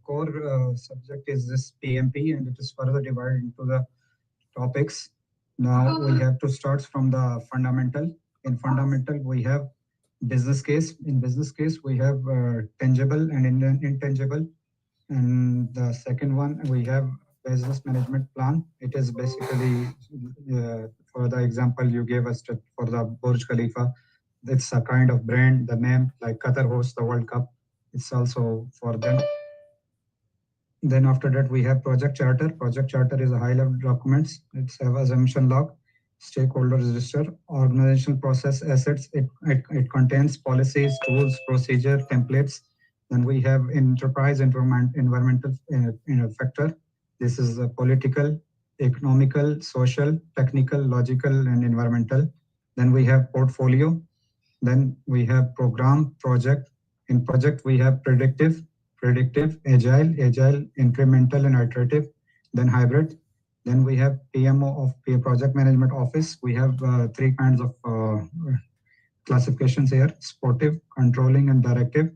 core subject is this PMP, and it is further divided into the topics. Now we have to start from the fundamental. In fundamental, we have business case. In business case, we have tangible and intangible. And the second one, we have business management plan. It is basically, for the example you gave us for the Burj Khalifa, it's a kind of brand, the name, like Qatar hosts the World Cup. It's also for them. Then after that, we have project charter. Project charter is a high-level documents. It's have assumption log, stakeholder register, organizational process assets. It contains policies, tools, procedure, templates. Then we have enterprise environmental factor. This is political, economical, social, technical, logical, and environmental. Then we have portfolio. Then we have program, project. In project, we have predictive, agile, incremental, and iterative. Then hybrid. Then we have PMO of project management office. We have three kinds of classifications here: sportive, controlling, and directive.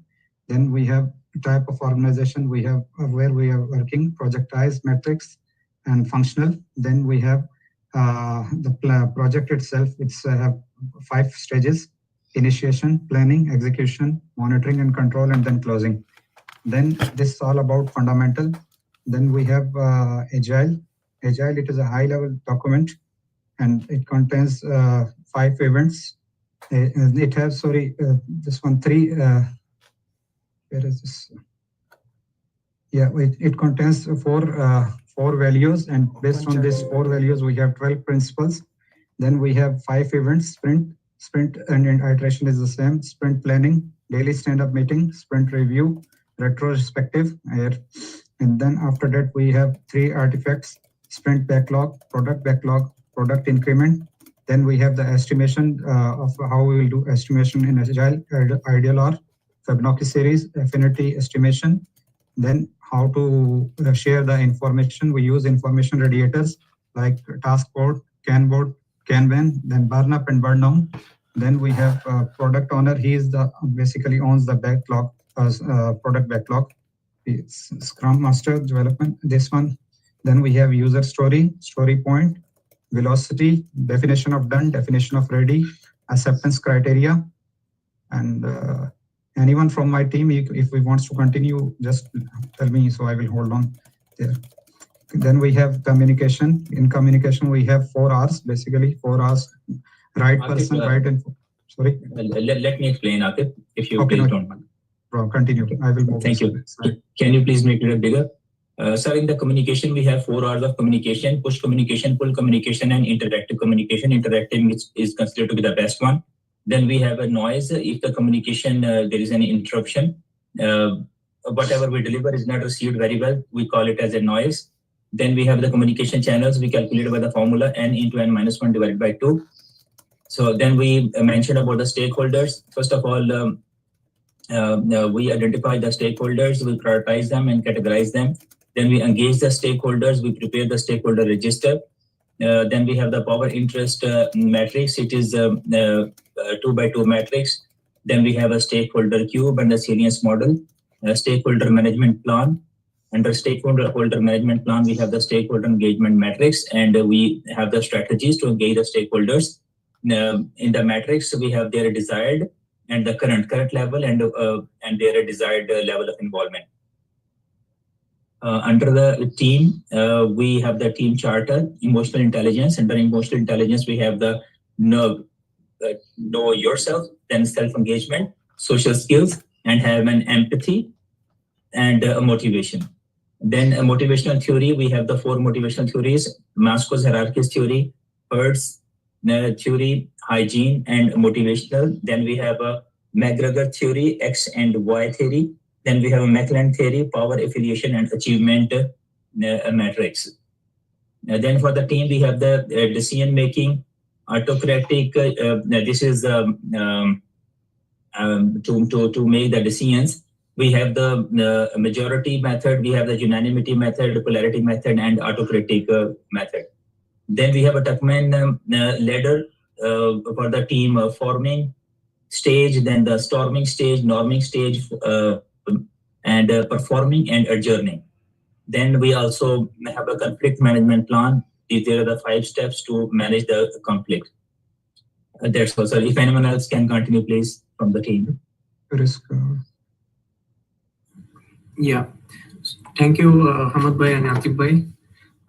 Then we have type of organization. We have where we are working, projectized, metrics, and functional. Then we have the project itself. It's have 5 stages: initiation, planning, execution, monitoring and control, and then closing. Then this is all about fundamental. Then we have agile. Agile, it is a high-level document, and it contains 5 events. It has, this one 3. Where is this? Yeah, it contains 4 values, and based on these 4 values, we have 12 principles. Then we have 5 events: sprint and iteration is the same. Sprint planning, daily stand-up meeting, sprint review, retrospective. And then after that, we have 3 artifacts: sprint backlog, product increment. Then we have the estimation of how we will do estimation in Agile, ideal or Fibonacci series, affinity estimation. Then how to share the information. We use information radiators like task board, Kanban, then burn up and burn down. Then we have product owner. He is basically owns the backlog, product backlog. It's Scrum Master development, this one. Then we have user story point, velocity, definition of done, definition of ready, acceptance criteria. And anyone from my team, if we want to continue, just tell me, so I will hold on there. Then we have communication. In communication, we have 4 R's, basically 4 R's. Right person, right info. Sorry. Let me explain, Atif, if you please don't mind. Continue. I will move. Thank you. Can you please make it bigger? Sir, in the communication, we have 4 R's of communication: push communication, pull communication, and interactive communication. Interactive is considered to be the best one. Then we have a noise. If the communication, there is any interruption, whatever we deliver is not received very well, we call it as a noise. Then we have the communication channels. We calculate by the formula n into n minus 1 divided by 2. So then we mentioned about the stakeholders. First of all, we identify the stakeholders, we prioritize them and categorize them. Then we engage the stakeholders, we prepare the stakeholder register. Then we have the power interest matrix. It is 2 by 2 matrix. Then we have a stakeholder cube and a salience model, a stakeholder management plan. Under stakeholder management plan, we have the stakeholder engagement matrix, and we have the strategies to engage the stakeholders. In the matrix, we have their desired and the current level and their desired level of involvement. Under the team, we have the team charter, emotional intelligence. Under emotional intelligence, we have the know yourself, then self-engagement, social skills, and have an empathy and motivation. Then a motivational theory, we have the 4 motivational theories: Maslow's hierarchies theory, Hertz theory, hygiene, and motivational. Then we have a McGregor theory, X and Y theory. Then we have a McLean theory, power, affiliation, and achievement matrix. Then for the team, we have the decision-making, autocratic. This is to make the decisions. We have the majority method, we have the unanimity method, the polarity method, and autocratic method. Then we have a Tuckman ladder for the team forming stage, then the storming stage, norming stage, and performing and adjourning. Then we also have a conflict management plan. These are the 5 steps to manage the conflict. That's all, sir. If anyone else can continue, please, from the team. Risk. Yeah. Thank you, Hamad Bhai and Akib Bhai.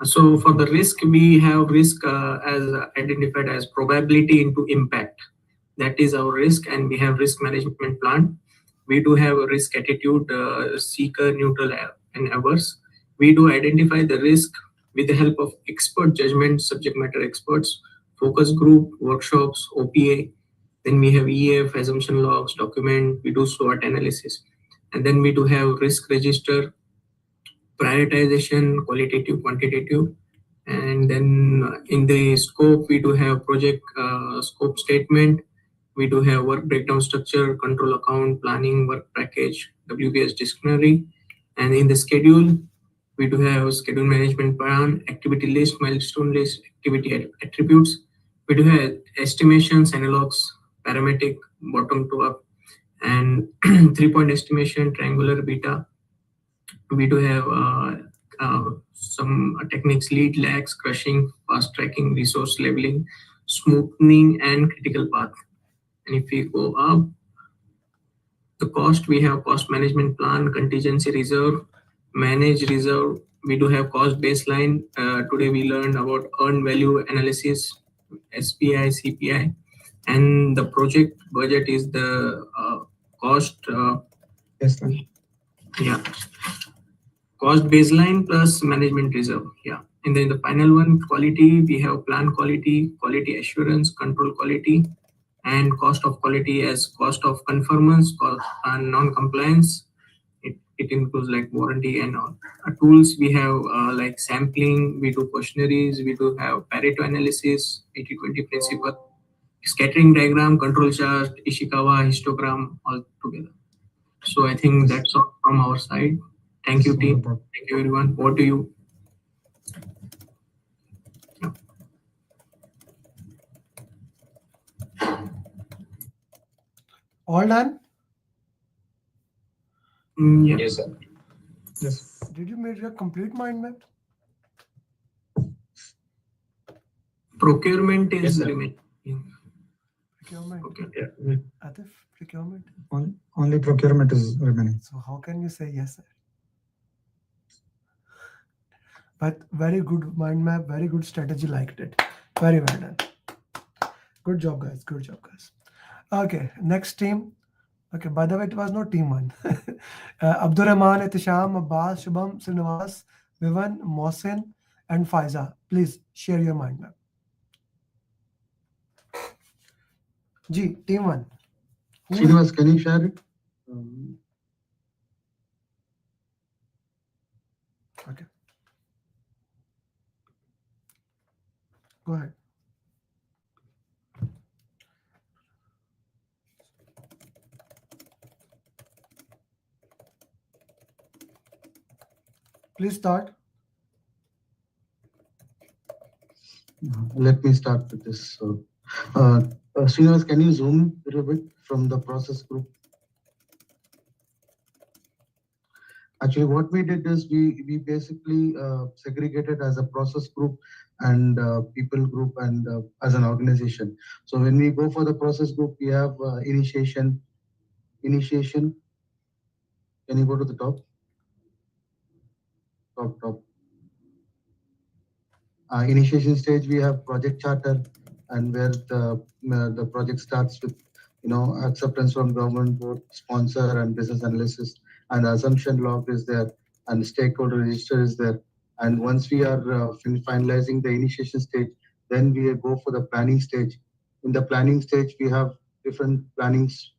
So for the risk, we have risk as identified as probability into impact. That is our risk, and we have risk management plan. We do have a risk attitude, seeker, neutral, and averse. We do identify the risk with the help of expert judgment, subject matter experts, focus group, workshops, OPA. Then we have EF, assumption logs, document. We do SWOT analysis, and then we do have risk register, prioritization, qualitative, quantitative. And then in the scope, we do have project scope statement. We do have work breakdown structure, control account, planning, work package, WBS dictionary. And in the schedule, we do have schedule management plan, activity list, milestone list, activity attributes. We do have estimations, analogs, parametric, bottom to up, and 3-point estimation, triangular, beta. We do have some techniques: lead, lags, crushing, fast tracking, resource leveling, smoothing, and critical path. And if we go up, the cost, we have cost management plan, contingency reserve, manage reserve. We do have cost baseline. Today we learned about earned value analysis, SPI, CPI, and the project budget is the cost. Yes, sir. Yeah. Cost baseline plus management reserve. Yeah. And then the final one, quality, we have plan quality, quality assurance, control quality, and cost of quality as cost of conformance and non-compliance. It includes like warranty and all. Tools, we have like sampling, we do questionnaires, we do have Pareto analysis, 80-20 principle, scattering diagram, control chart, Ishikawa, histogram, all together. So I think that's all from our side. Thank you, team. Thank you, everyone. Over to you. All done? Yeah. Yes, sir. Yes. Did you make a complete mind map? Procurement Yes, is sir. remaining. Procurement. Okay. Yeah. Atif, procurement. Only procurement is remaining. So how can you say yes, sir? But very good mind map, very good strategy, liked it. Very well done. Good job, guys. Good job, guys. Okay, next team. Okay, by the way, it was not team one. Abdurrahman, Itisham, Abbas, Shubham, Srinivas, Vivan, Mohsin, and Faiza. Please share your mind map. G, team one. Srinivas, can you share it? Okay. Go ahead. Please start. Let me start with this. So, Srinivas, can you zoom a little bit from the process group? Actually, what we did is we basically segregated as a process group and people group and as an organization. So when we go for the process group, we have initiation. Can you go to the top? Top. Initiation stage, we have project charter, and where the project starts with acceptance from government, board, sponsor, and business analysis, and assumption log is there, and stakeholder register is there. And once we are finalizing the initiation stage, then we go for the planning stage. In the planning stage, we have different plannings.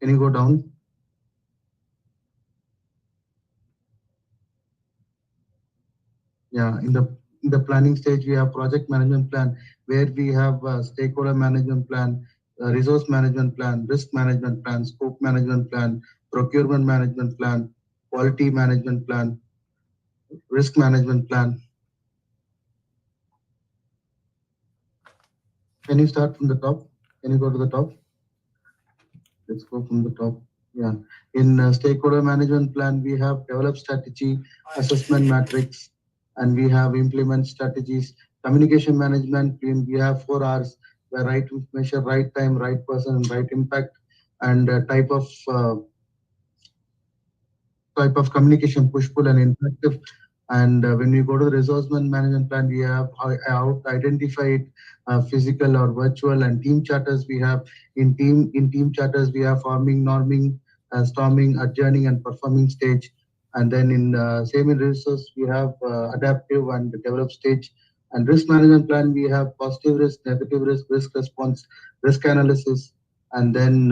Can you go down? Yeah, in the planning stage, we have project management plan, where we have stakeholder management plan, resource management plan, risk management plan, scope management plan, procurement management plan, quality management plan, risk management plan. Can you start from the top? Can you go to the top? Let's go from the top. Yeah. In stakeholder management plan, we have developed strategy, assessment matrix, and we have implement strategies. Communication management, we have 4 Rs, where right measure, right time, right person, and right impact, and type of communication, push, pull, and interactive. And when we go to the resource management plan, we have out identified physical or virtual and team charters. We have in team charters we have forming, norming, storming, adjourning, and performing stage. And then in same in resource we have adaptive and develop stage. And risk management plan we have positive risk, negative risk, risk response, risk analysis, and then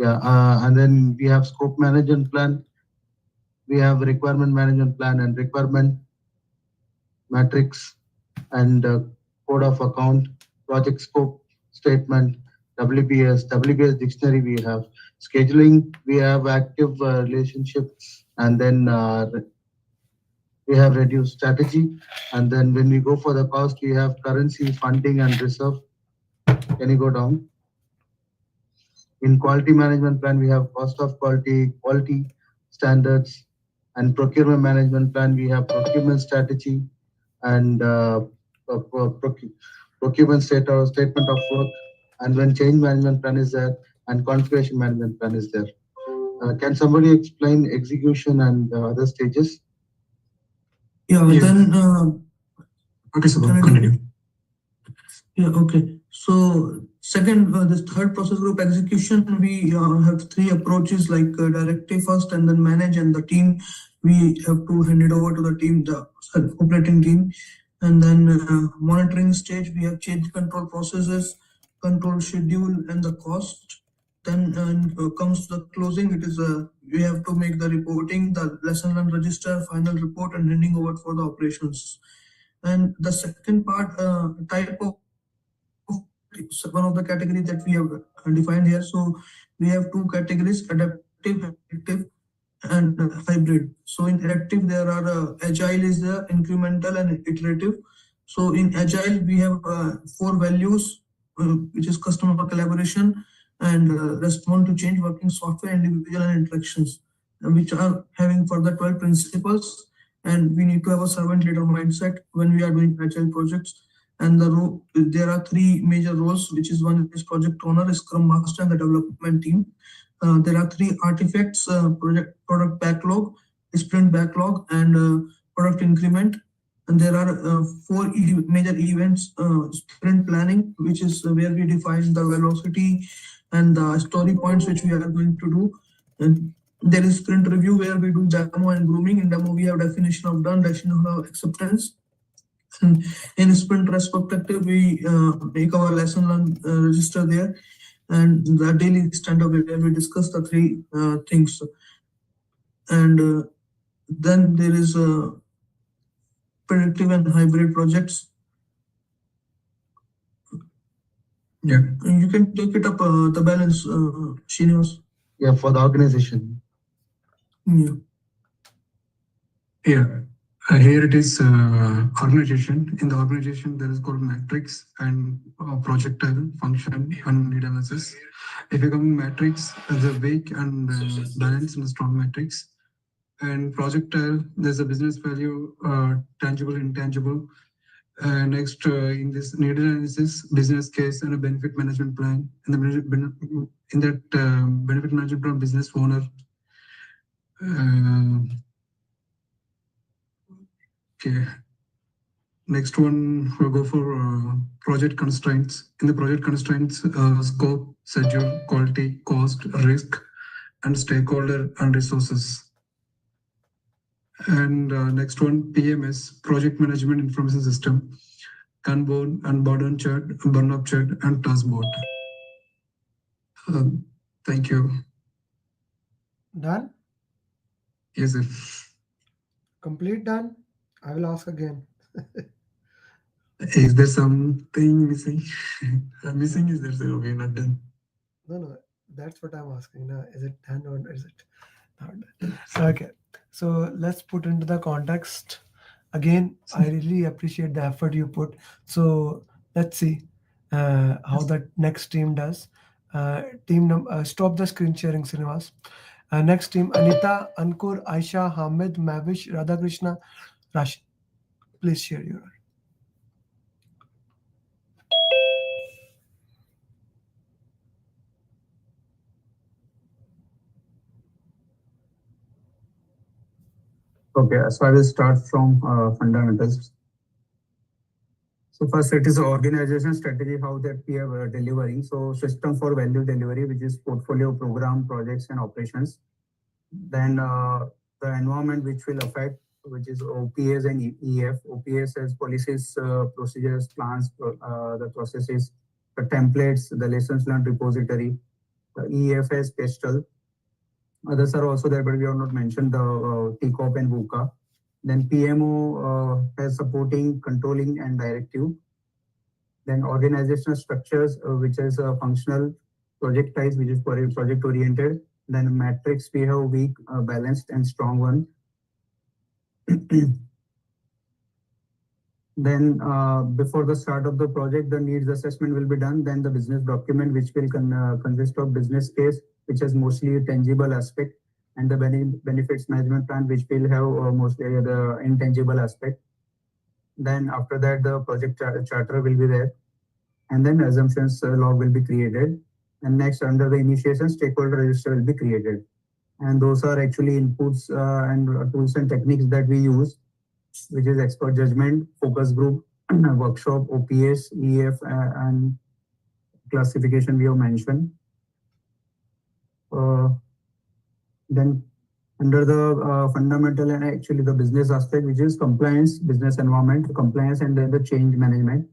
and then we have scope management plan, we have requirement management plan and requirement matrix, and code of account, project scope statement, WBS dictionary we have. Scheduling, we have active relationship, and then we have reduced strategy. And then when we go for the cost, we have currency, funding, and reserve. Can you go down? In quality management plan, we have cost of quality standards, and procurement management plan, we have procurement strategy, and procurement statement of work, and when change management plan is there, and configuration management plan is there. Can somebody explain execution and other stages? Yeah, Yeah. then Okay, so Can I continue. yeah, okay. So second, this third process group execution, we have three approaches like directive first and then manage, and the team we have to hand it over to the team, the operating team. And then monitoring stage, we have change control processes, control schedule, and the cost. Then comes the closing. It is we have to make the reporting, the lesson learned register, final report, and handing over for the operations. And the second part, type of one of the categories that we have defined here. So we have two categories: adaptive, active, and hybrid. So in adaptive, there are agile is there, incremental, and iterative. So in agile, we have four values, which is customer collaboration and respond to change, working software, individual, and interactions, which are having further 12 principles. And we need to have a servant leader mindset when we are doing agile projects. And there are three major roles, which is one is project owner, scrum master, and the development team. There are three artifacts: product backlog, sprint backlog, and product increment. And there are four major events: sprint planning, which is where we define the velocity and the story points which we are going to do. And there is sprint review, where we do demo and grooming. In demo, we have definition of done, definition of acceptance. In sprint retrospective, we make our lesson learned register there, and the daily stand-up where we discuss the three things. And then there is predictive and hybrid projects. Yeah. You can take it up, the balance, Srinivas. Yeah, for the organization. Yeah. Yeah. Here it is organization. In the organization, there is called matrix and projectile function and need analysis. If you come matrix, the weak and balanced and strong matrix. And projectile, there's a business value, tangible, intangible. Next, in this need analysis, business case and a benefit management plan. And in that benefit management plan, business owner. Okay. Next one, we'll go for project constraints. In the project constraints, scope, schedule, quality, cost, risk, and stakeholder and resources. And next one, PMS, Project Management Information System, Kanban, and burn chart, burn-up chart, and task board. Thank you. Done? Yes, sir. Complete done? I will ask again. Is there something missing? Missing is there, sir? Okay, not done. No, that's what I'm asking. Now, is it done or is it not done? Okay, so let's put into the context. Again, I really appreciate the effort you put. So let's see how the next team does. Stop the screen sharing, Srinivas. Next team, Anita, Ankur, Aisha, Hamid, Mavish, Radhakrishna, Rashid. Please share your. Okay, so I will start from fundamentals. So first, it is organization strategy, how that we are delivering. So system for value delivery, which is portfolio, program, projects, and operations. Then the environment which will affect, which is OPS and EF. OPS as policies, procedures, plans, the processes, the templates, the lessons learned repository. The EF as Pestal. Others are also there, but we have not mentioned the TCOP and VUCA. Then PMO has supporting, controlling, and directive. Then organizational structures, which is functional, projectized, which is project oriented. Then matrix, we have weak, balanced, and strong one. Then before the start of the project, the needs assessment will be done. Then the business document, which will consist of business case, which has mostly a tangible aspect, and the benefits management plan, which will have mostly the intangible aspect. Then after that, the project charter will be there, and then assumptions log will be created. And next, under the initiation, stakeholder register will be created. And those are actually inputs and tools and techniques that we use, which is expert judgment, focus group, workshop, OPS, EF, and classification we have mentioned. Then under the fundamental and actually the business aspect, which is compliance, business environment, compliance, and then the change management.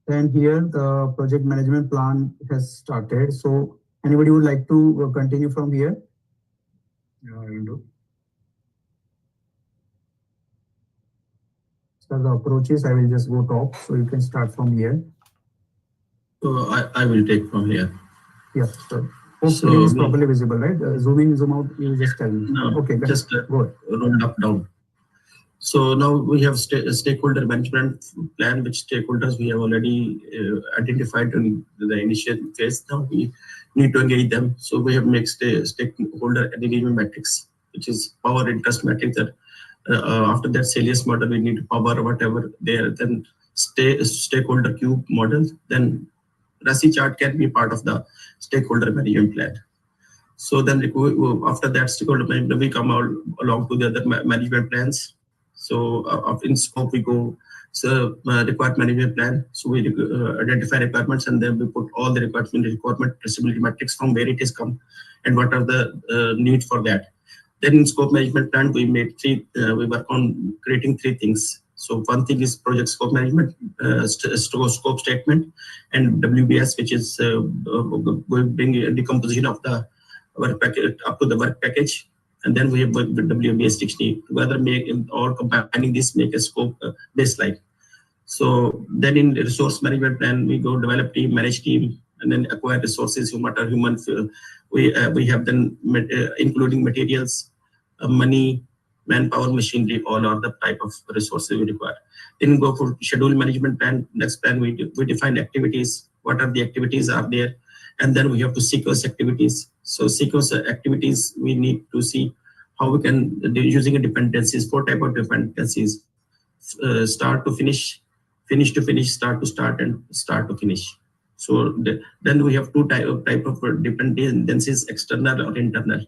And here the project management plan has started. So anybody would like to continue from here? Yeah, I will do. So the approaches, I will just go top. So you can start from here. So I will take from here. Yeah, sure. Hopefully it's properly visible, right? Zoom in, zoom out, you just tell me. No, okay, just go roll up, down. So now we have stakeholder management plan, which stakeholders we have already identified in the initial phase. Now we need to engage them. So we have mixed stakeholder engagement matrix, which is power interest matrix. That after that Salius model, we need to power whatever there. Then stakeholder cube model. Then RASI chart can be part of the stakeholder management plan. So then after that stakeholder management, we come along to the other management plans. So in scope, we go required management plan. So we identify requirements, and then we put all the requirement traceability metrics from where it is come and what are the needs for that. Then in scope management plan, we made we work on creating three things. So one thing is project scope management, scope statement, and WBS, which is bring a decomposition of the work package up to the work package. And then we have with WBS 60 together, make all combining this, make a scope baseline. So then in the resource management plan, we go develop team, manage team, and then acquire resources, human. We have then including materials, money, manpower, machinery, all are the type of resources we require. Then go for schedule management plan. Next plan, we define activities. What are the activities are there? And then we have to sequence activities. So sequence activities, we need to see how we can, using a dependencies, 4 type of dependencies, start to finish, finish to finish, start to start, and start to finish. So then we have 2 type of dependencies, external or internal.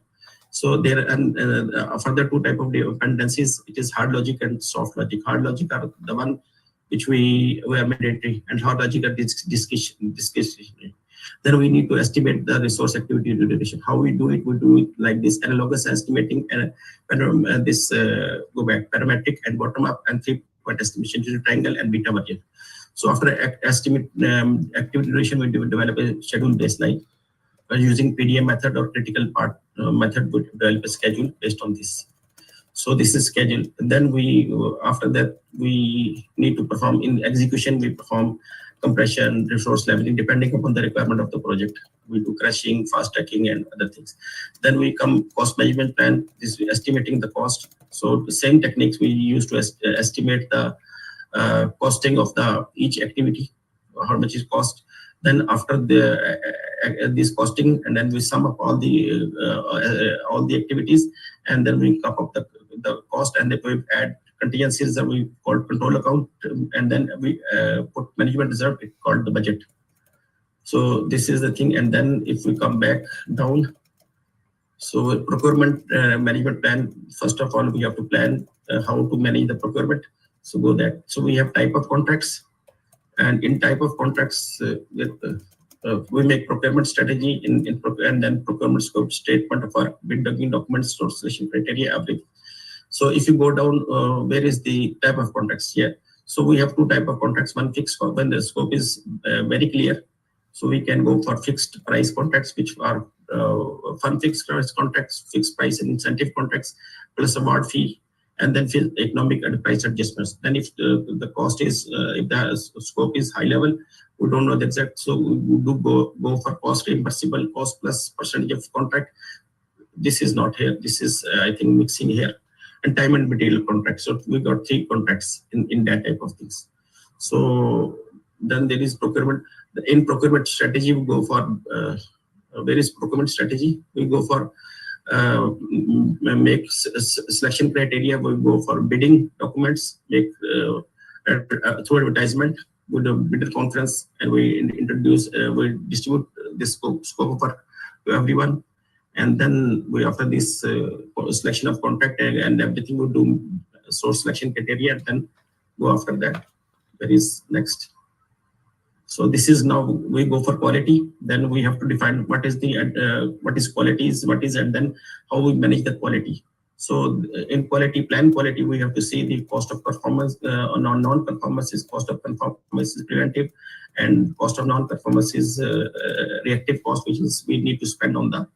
So there are further 2 type of dependencies. It is hard logic and soft logic. Hard logic are the one which we were mandatory, and hard logic are discretionary. Then we need to estimate the resource activity duration. How we do it like this: analogous estimating, and this go back parametric and bottom up, and 3-point estimation to triangle and beta variable. So after estimate activity duration, we develop a schedule baseline using PDM method or critical part method. We develop a schedule based on this. So this is schedule. And then after that, we need to perform in execution. We perform compression, resource leveling, depending upon the requirement of the project. We do crushing, fast tracking, and other things. Then we come cost management plan. This is estimating the cost. So the same techniques we use to estimate the costing of each activity. how much is cost. Then after this costing, and then we sum up all the activities, and then we come up the cost, and then we add contingencies that we call control account, and then we put management reserve, it's called the budget. So this is the thing. And then if we come back down, so procurement management plan, first of all, we have to plan how to manage the procurement. So go that. So we have type of contracts, and in type of contracts, we make procurement strategy and then procurement scope statement of our bid documents, source selection criteria, everything. So if you go down, where is the type of contracts here? So we have two type of contracts, one fixed scope, when the scope is very clear. So we can go for fixed price contracts, which are fund fixed price contracts, fixed price and incentive contracts, plus award fee, and then economic and price adjustments. Then if the cost is, if the scope is high level, we don't know the exact, so we do go for cost reimbursable, cost plus percentage of contract. This is not here. This is, I think, mixing here. And time and material contracts. So we got 3 contracts in that type of things. So then there is procurement. In procurement strategy, we go for various procurement strategy. We go for make selection criteria. We go for bidding documents, make through advertisement with a bidder conference, and we introduce, we distribute this scope of work to everyone. And then we, after this selection of contract and everything, we do source selection criteria, and then go after that. Where is next? So this is now we go for quality. Then we have to define what is the what is qualities, what is, and then how we manage the quality. So in quality, plan quality, we have to see the cost of performance. Non-performance is cost of performance is preventive, and cost of non-performance is reactive cost, which is we need to spend on the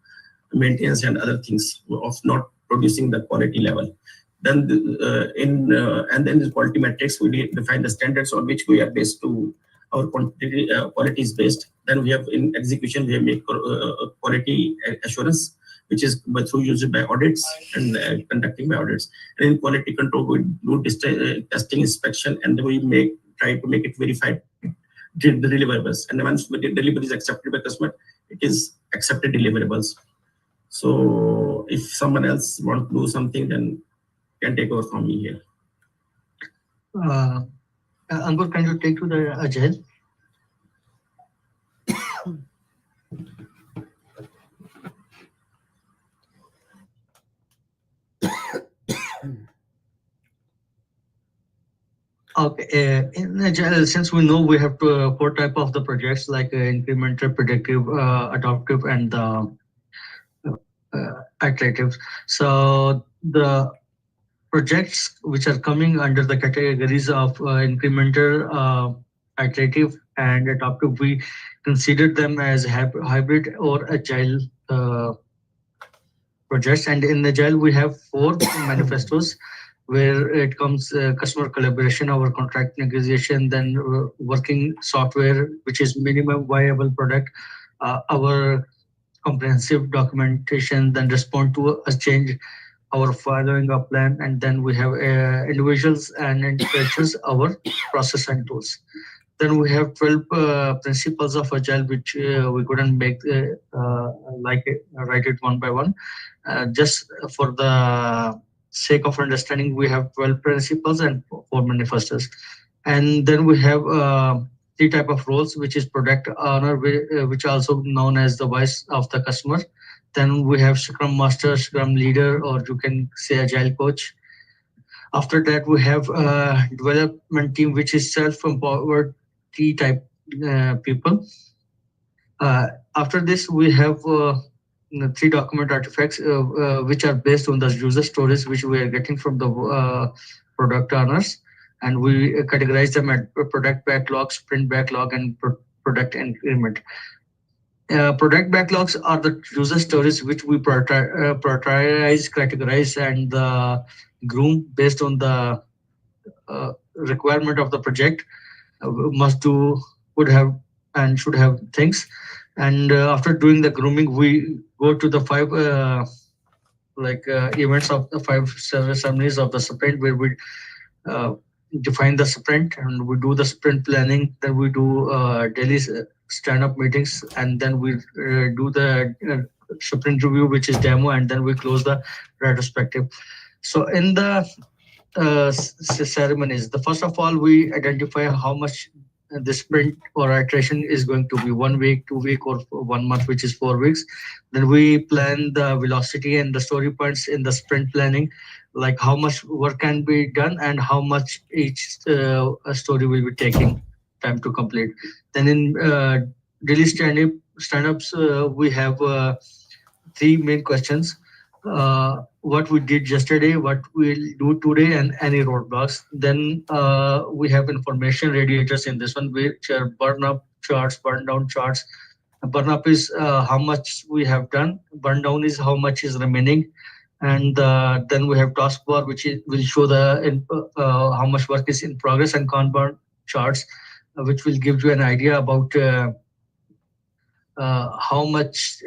maintenance and other things of not producing the quality level. Then and then the quality metrics, we define the standards on which we are based to our quantity, quality is based. Then we have in execution, we have made quality assurance, which is through used by audits and conducting by audits. And in quality control, we do testing, inspection, and we try to make it verified the deliverables. And once the delivery is accepted by customer, it is accepted deliverables. So if someone else wants to do something, then can take over from me here. Ankur, can you take to the agile? Okay, in agile, since we know we have 4 type of the projects, like incremental, predictive, adaptive, and iterative. So the projects which are coming under the categories of incremental, iterative, and adaptive, we consider them as hybrid or agile projects. And in agile, we have 4 manifestos, where it comes customer collaboration, our contract negotiation, then working software, which is minimum viable product, our comprehensive documentation, then respond to a change, our following up plan, and then we have individuals and individuals, our process and tools. Then we have 12 principles of agile, which we couldn't make write it one by one. Just for the sake of understanding, we have 12 principles and 4 manifestos. And then we have 3 type of roles, which is product owner, which also known as the voice of the customer. Then we have Scrum Master, Scrum Leader, or you can say Agile Coach. After that, we have development team, which is self-empowered T-type people. After this, we have 3 document artifacts, which are based on the user stories, which we are getting from the product owners. And we categorize them at product backlog, sprint backlog, and product increment. Product backlogs are the user stories which we prioritize, categorize, and groom based on the requirement of the project. Must do, would have, and should have things. And after doing the grooming, we go to the 5 events of the 5 service ceremonies of the sprint, where we define the sprint and we do the sprint planning. Then we do daily stand-up meetings, and then we do the sprint review, which is demo, and then we close the retrospective. So in the ceremonies, the first of all, we identify how much the sprint or iteration is going to be, 1 week, 2 week, or 1 month, which is 4 weeks. Then we plan the velocity and the story points in the sprint planning, like how much work can be done and how much each story will be taking time to complete. Then in daily stand-ups, we have 3 main questions. What we did yesterday, what we'll do today, and any roadblocks. Then we have information radiators in this one, which are burn up charts, burn down charts. Burn up is how much we have done. Burn down is how much is remaining. And then we have taskbar, which will show the how much work is in progress, and Kanban charts, which will give you an idea about how much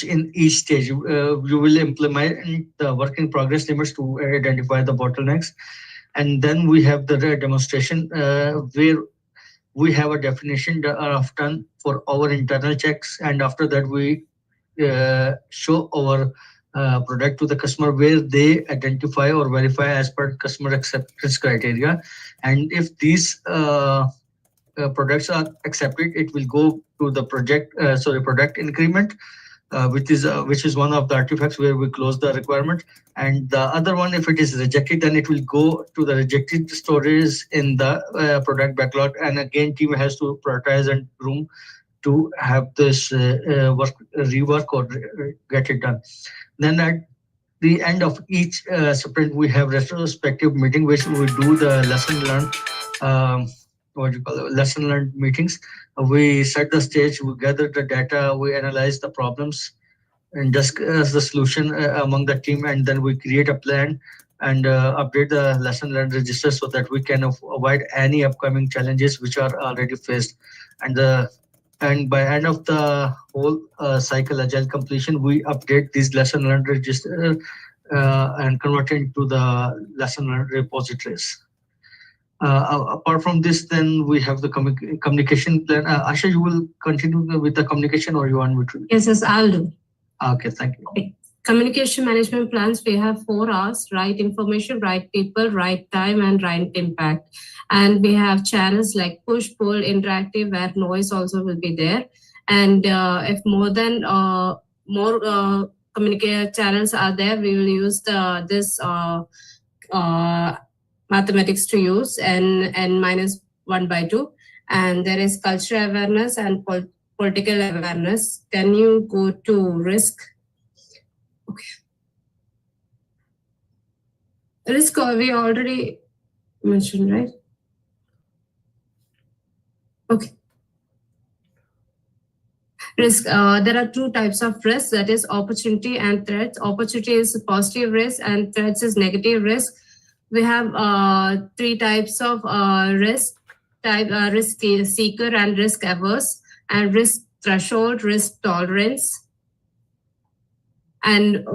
in each stage you will implement the work in progress limits to identify the bottlenecks. And then we have the demonstration where we have a definition of done for our internal checks, and after that we show our product to the customer, where they identify or verify as per customer acceptance criteria. And if these products are accepted, it will go to the product increment, which is one of the artifacts where we close the requirement. And the other one, if it is rejected, then it will go to the rejected stories in the product backlog. And again, team has to prioritize and room to have this rework or get it done. Then at the end of each sprint, we have retrospective meeting, which we do the lesson learned. Lesson learned meetings. We set the stage, we gather the data, we analyze the problems, and discuss the solution among the team, and then we create a plan and update the lesson learned register so that we can avoid any upcoming challenges which are already faced. And by end of the whole cycle agile completion, we update these lesson learned register and convert it into the lesson learned repositories. Apart from this, then we have the communication plan. Asha, you will continue with the communication, or you want me to? Yes, I'll do. Okay, thank you. Okay. Communication management plans, we have 4 R's: right information, right people, right time, and right impact. And we have channels like push, pull, interactive, where noise also will be there. And if more than communication channels are there, we will use this mathematics to use, and -1/2. And there is cultural awareness and political awareness. Can you go to risk? Okay. Risk we already mentioned, right? Okay. Risk, there are 2 types of risk, that is opportunity and threats. Opportunity is positive risk and threats is negative risk. We have 3 types of risk seeker and risk averse, and risk threshold, risk tolerance. And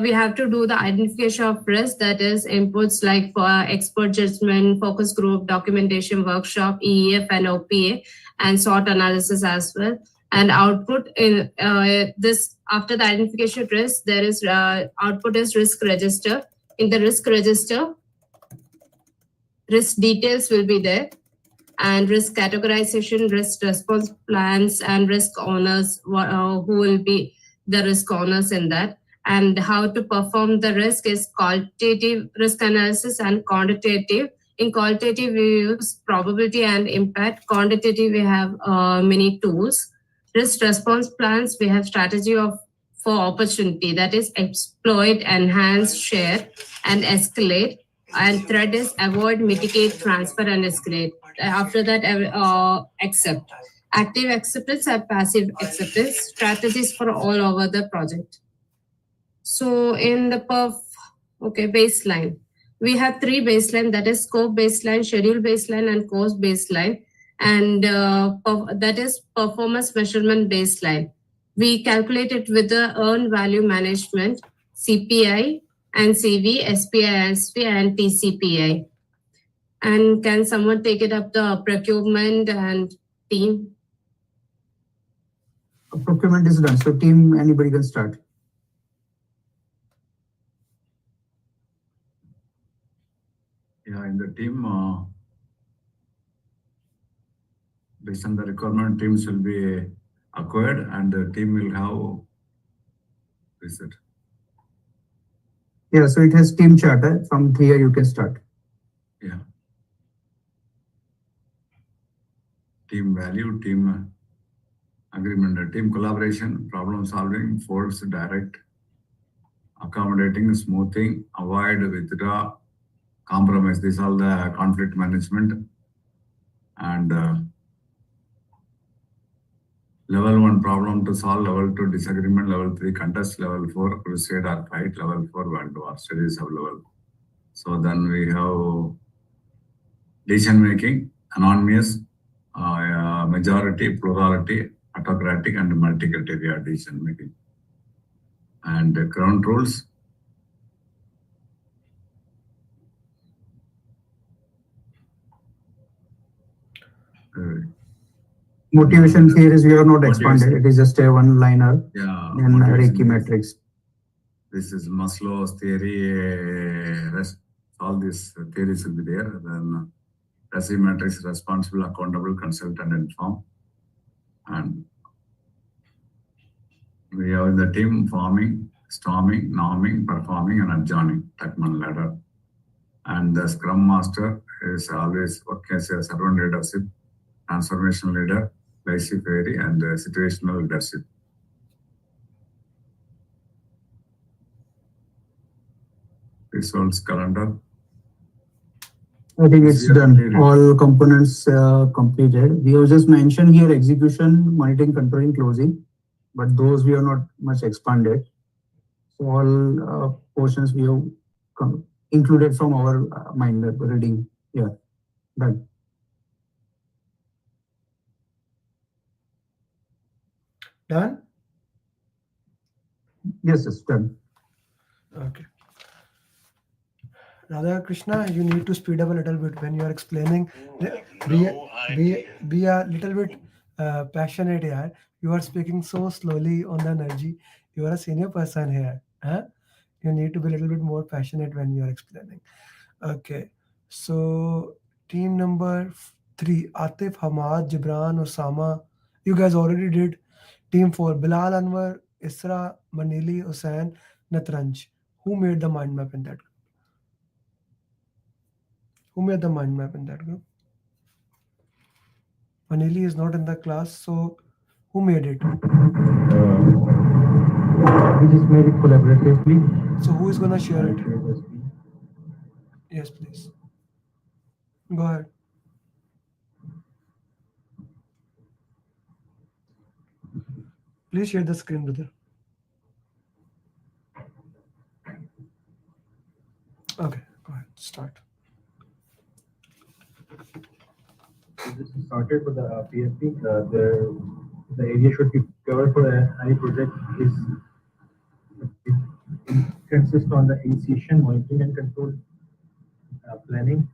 we have to do the identification of risk, that is inputs like for expert judgment, focus group, documentation workshop, EEF and OPA, and SWOT analysis as well. And output in this, after the identification of risk, there is output is risk register. In the risk register, risk details will be there, and risk categorization, risk response plans, and risk owners, who will be the risk owners in that. And how to perform the risk is qualitative risk analysis and quantitative. In qualitative, we use probability and impact. Quantitative, we have many tools. Risk response plans, we have strategy for opportunity, that is exploit, enhance, share, and escalate. And threat is avoid, mitigate, transfer, and escalate. After that, accept. Active acceptance and passive acceptance, strategies for all over the project. So in the baseline, we have 3 baseline, that is scope baseline, schedule baseline, and cost baseline. And that is performance measurement baseline. We calculate it with the earned value management, CPI, NCV, SPI, and TCPI. And can someone take it up the procurement and team? Procurement is done. So team, anybody can start. Yeah, in the team, based on the requirement, teams will be acquired and the team will have reset. Yeah, so it has team charter. From here you can start. Yeah. Team value, team agreement, team collaboration, problem solving, force, direct, accommodating, smoothing, avoid, withdraw, compromise. These are all the conflict management. And level 1 problem to solve, level 2 disagreement, level 3 contest, level 4 crusade or fight, level 4 world war, studies of level. So then we have decision making, anonymous, majority, plurality, autocratic, and multi-criteria decision making. And the ground rules. Motivation theories we have not expanded. It is just a one-liner. Yeah. And Reiki metrics. This is Maslow's theory. All these theories will be there. Then passive matrix, responsible, accountable, consult, and inform. And we have in the team forming, storming, norming, performing, and adjourning, Tuckman ladder. And the Scrum Master is always working as a servant leadership, transformational leader, basic theory, and situational leadership. Results calendar. I think it's done. All components completed. We have just mentioned here execution, monitoring, controlling, closing, but those we have not much expanded. So all portions we have included from our mind map reading. Yeah, done. Done? Yes, it's done. Okay. Radha Krishna, you need to speed up a little bit when you are explaining. Be a little bit passionate here. You are speaking so slowly on the energy. You are a senior person here. Huh? You need to be a little bit more passionate when you are explaining. Okay. So team number 3, Atif, Hamad, Gibran, Osama. You guys already did. Team 4, Bilal, Anwar, Isra, Manili, Hussain, Natranj. Who made the mind map in that group? Who made the mind map in that group? Manili is not in the class, so who made it? We just made it collaboratively. So who is gonna share it? Yes, please. Go ahead. Please share the screen, brother. Okay, go ahead. Start. This is started for the PMP. The area should be covered for any project is it consists on the initiation, monitoring and control, planning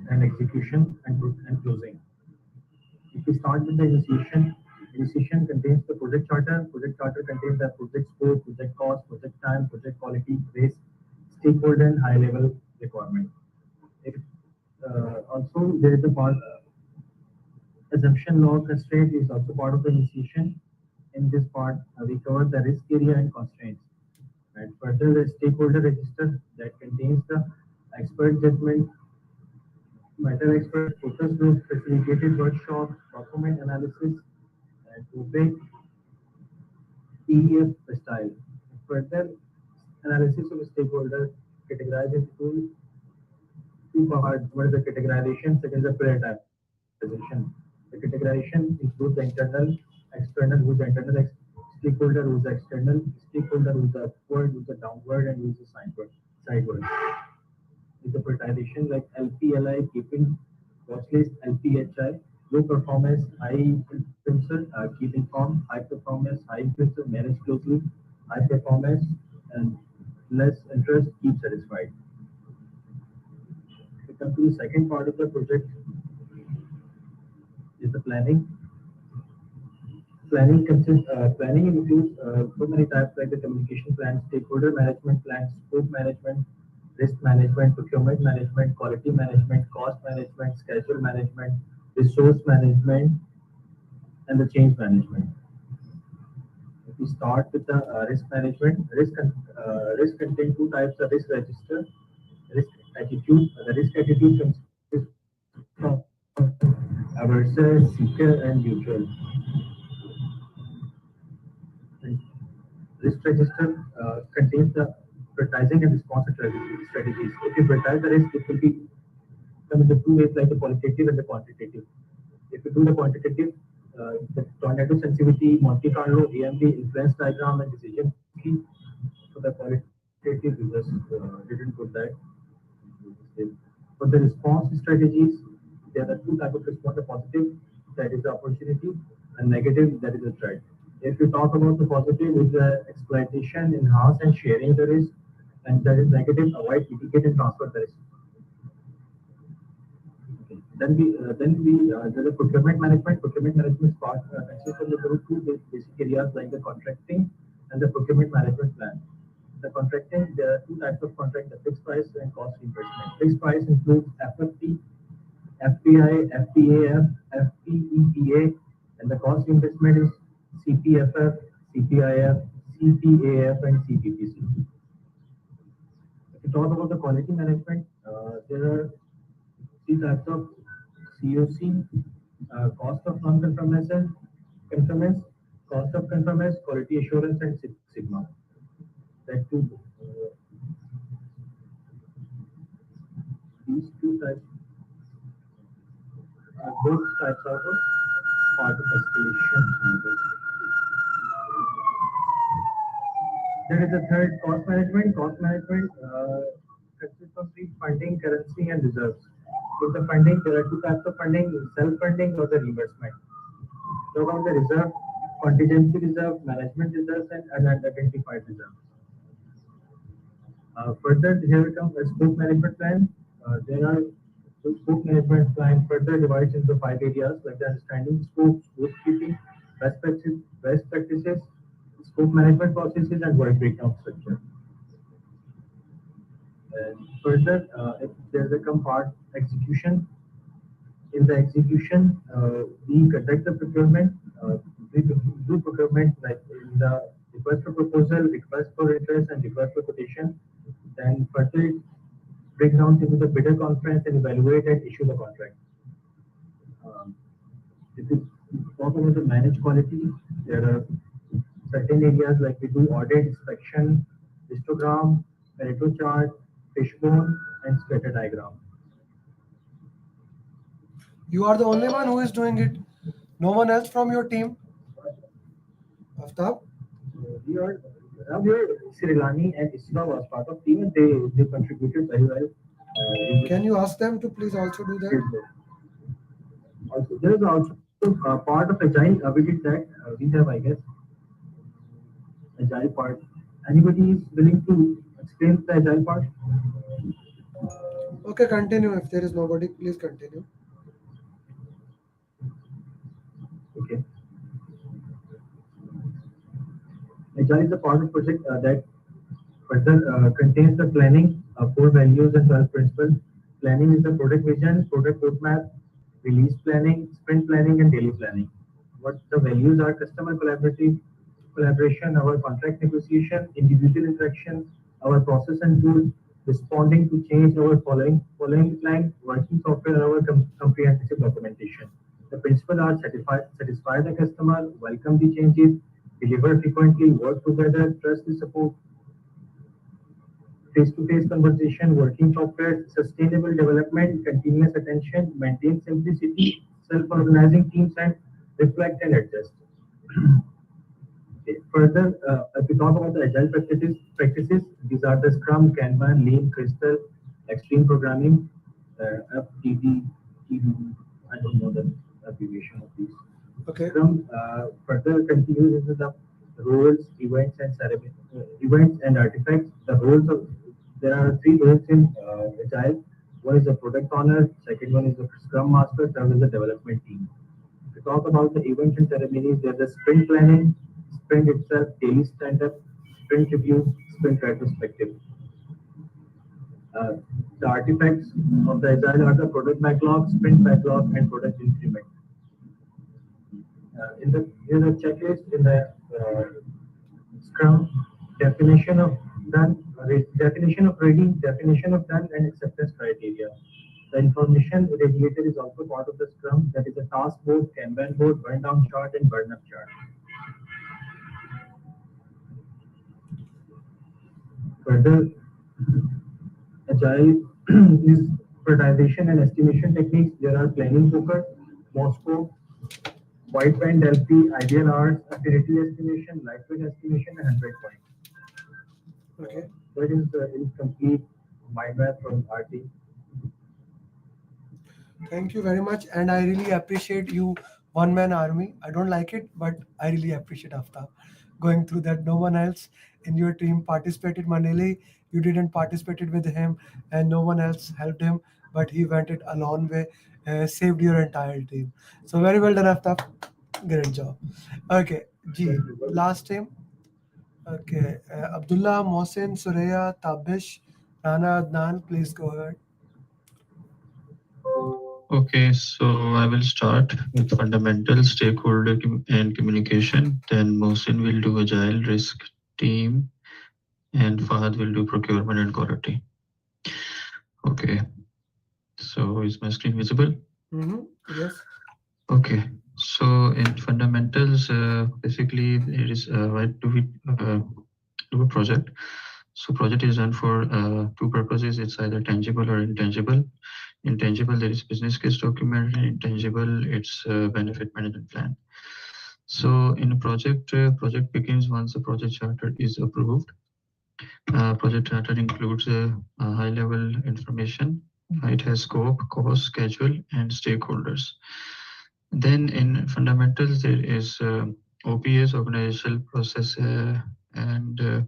and execution and closing. If we start with the initiation contains the project charter. Project charter contains the project scope, project cost, project time, project quality, risk, stakeholder and high level requirement. If, also there is a part assumption law constraint is also part of the initiation. In this part, we cover the risk area and constraints. And further, the stakeholder register that contains the expert judgment, matter expert, focus group, facilitated workshop, document analysis, and OPEC, EEF style. Further analysis of stakeholder categorized into two parts. One is the categorization, second is the prioritization. The categorization includes the internal, external, who's the internal stakeholder, who's the external stakeholder, who's the upward, who's the downward, and who's the sideward. With the prioritization like LPLI, keeping watch list, LPHI, low performance, high influencer, keep informed, high performance, high influencer, manage closely, high performance, and less interest, keep satisfied. We come to the second part of the project is the planning. Planning includes so many types like the communication plan, stakeholder management plan, scope management, risk management, procurement management, quality management, cost management, schedule management, resource management, and the change management. If we start with the risk management, risk contains two types of risk register, risk attitude. The risk attitude consists of averse, seeker, and neutral. Risk register contains the prioritizing and response strategies. If you prioritize the risk, it will be come in the two ways, like the qualitative and the quantitative. If you do the quantitative, the tornado sensitivity, Monte Carlo, AMD, influence diagram, and decision tree. So the qualitative we just didn't put that. For the response strategies, there are two types of response: the positive, that is the opportunity, and negative, that is the threat. If you talk about the positive, is the exploitation, enhance, and sharing the risk, and that is negative, avoid, mitigate, and transfer the risk. Okay. There's a procurement management. Procurement management part consists of the two basic areas like the contracting and the procurement management plan. The contracting, there are two types of contract: the fixed price and cost reimbursement. Fixed price includes FFP, FPI, FPAF, FPEPA, and the cost reimbursement is CPFF, CPIF, CPAF, and CPPC. If you talk about the quality management, there are three types of COC: cost of non-conformance, cost of conformance, quality assurance, and Six Sigma. That two, these two types are both types of part of escalation. There is a third, cost management. Cost management consists of three: funding, currency, and reserves. In the funding, there are two types of funding: self-funding or the reimbursement. So about the reserve, contingency reserve, management reserves, and unidentified reserves. Further, here comes a scope management plan. There are scope management plan further divides into 5 areas like the understanding scope, scope keeping, best practices, scope management processes, and work breakdown structure. And further, if there's a part execution. In the execution, we conduct the procurement. We do procurement like in the request for proposal, request for interest, and request for quotation. Then further break down into the bidder conference and evaluate and issue the contract. If you talk about the managed quality, there are certain areas like we do audit, inspection, histogram, Pareto chart, fishbone, and scatter diagram. You are the only one who is doing it. No one else from your team. Aftab? We are Srilani and Isma was part of team and they contributed very well. Can you ask them to please also do that? Also, there is also part of Agile. We did that. We have, I guess, Agile part. Anybody is willing to explain the Agile part? Okay, continue. If there is nobody, please continue. Okay. Agile is a part of project that further contains the planning, 4 values and 12 principles. Planning is the product vision, product roadmap, release planning, sprint planning, and daily planning. What the values are: customer collaboration, our contract negotiation, individual interaction, our process and tools, responding to change, our following plan, working software, our comprehensive documentation. The principles are satisfy the customer, welcome the changes, deliver frequently, work together, trust the support, face-to-face conversation, working software, sustainable development, continuous attention, maintain simplicity, self-organizing teams, and reflect and adjust. Okay. Further, if we talk about the agile practices, these are the Scrum, Kanban, Lean, Crystal, Extreme Programming, FTD, I don't know the abbreviation of these. Okay. Scrum further continues into the roles, events, and events and artifacts. The roles of there are three roles in Agile. One is the product owner, second one is the Scrum Master, third is the development team. To talk about the events and ceremonies, there's the sprint planning, sprint itself, daily stand-up, sprint review, sprint retrospective. The artifacts of the Agile are the product backlog, sprint backlog, and product increment. Here's a checklist in the Scrum: definition of done, definition of ready, definition of done, and acceptance criteria. The information radiator is also part of the Scrum, that is a task board, Kanban board, burn down chart, and burn up chart. Further, Agile is prioritization and estimation techniques. There are planning poker, Moscow, white band Delphi, ideal hours, affinity estimation, lightweight estimation, and 100 points. Okay. That is the incomplete mind map from RT. Thank you very much, and I really appreciate you, one-man army. I don't like it, but I really appreciate Aftab going through that. No one else in your team participated. Manili, you didn't participated with him, and no one else helped him, but he went it a long way, saved your entire team. So very well done, Aftab. Great job. Okay, G, last team. Okay, Abdullah, Mohsin, Suraya, Tabish, Rana, Adnan, please go ahead. Okay, so I will start with fundamental stakeholder and communication. Then Mohsin will do agile risk team, and Fahad will do procurement and quality. Okay, so is my screen visible? Yes. Okay, so in fundamentals, basically it is why do we do a project? So project is done for two purposes. It's either tangible or intangible. Intangible, there is business case document, and intangible, it's benefit management plan. So in a project, project begins once the project charter is approved. Project charter includes high level information. It has scope, cost, schedule, and stakeholders. Then in fundamentals, there is OPS, organizational process and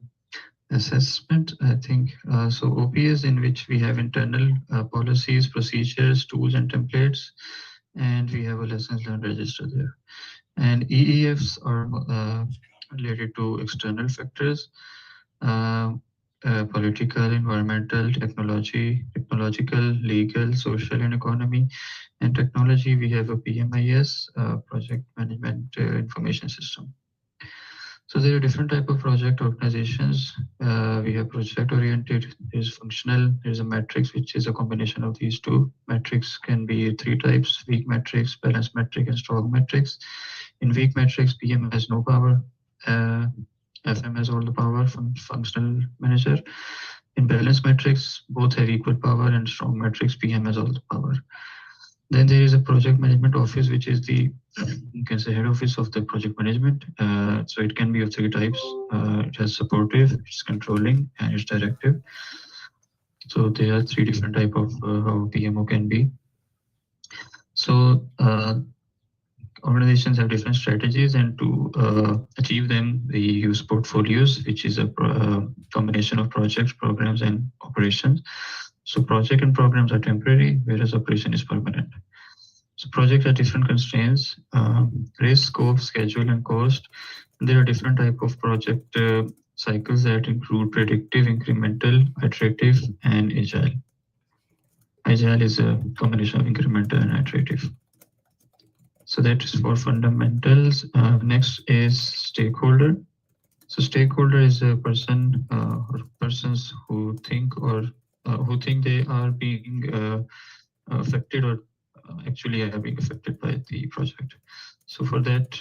assessment, I think. So OPS, in which we have internal policies, procedures, tools, and templates, and we have a lessons learned register there. And EEFs are related to external factors, political, environmental, technological, legal, social, and economy. And technology, we have a PMIS, project management information system. So there are different type of project organizations. We have project oriented, there's functional, there's a matrix, which is a combination of these two. Matrix can be three types: weak matrix, balanced matrix, and strong matrix. In weak matrix, PM has no power, FM has all the power from functional manager. In balanced matrix, both have equal power, and strong matrix, PM has all the power. Then there is a project management office, which is the, you can say, head office of the project management. So it can be of three types. It has supportive, it's controlling, and it's directive. So there are three different type of how PMO can be. So organizations have different strategies, and to achieve them, they use portfolios, which is a combination of projects, programs, and operations. So project and programs are temporary, whereas operation is permanent. So projects are different constraints, risk, scope, schedule, and cost. There are different type of project cycles that include predictive, incremental, iterative, and agile. Agile is a combination of incremental and iterative. So that is for fundamentals. Next is stakeholder. So stakeholder is a person or persons who think they are being affected or actually are being affected by the project. So for that,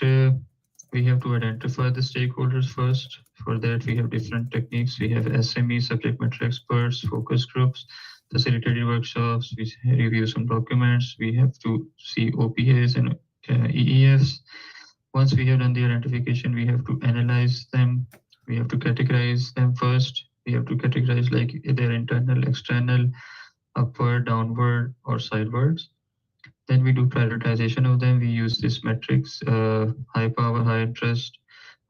we have to identify the stakeholders first. For that, we have different techniques. We have SME, subject matter experts, focus groups, facilitated workshops. We review some documents. We have to see OPAs and EEFs. Once we have done the identification, we have to analyze them. We have to categorize them first. We have to categorize like either internal, external, upward, downward, or sidewards. Then we do prioritization of them. We use this matrix, high power, high interest,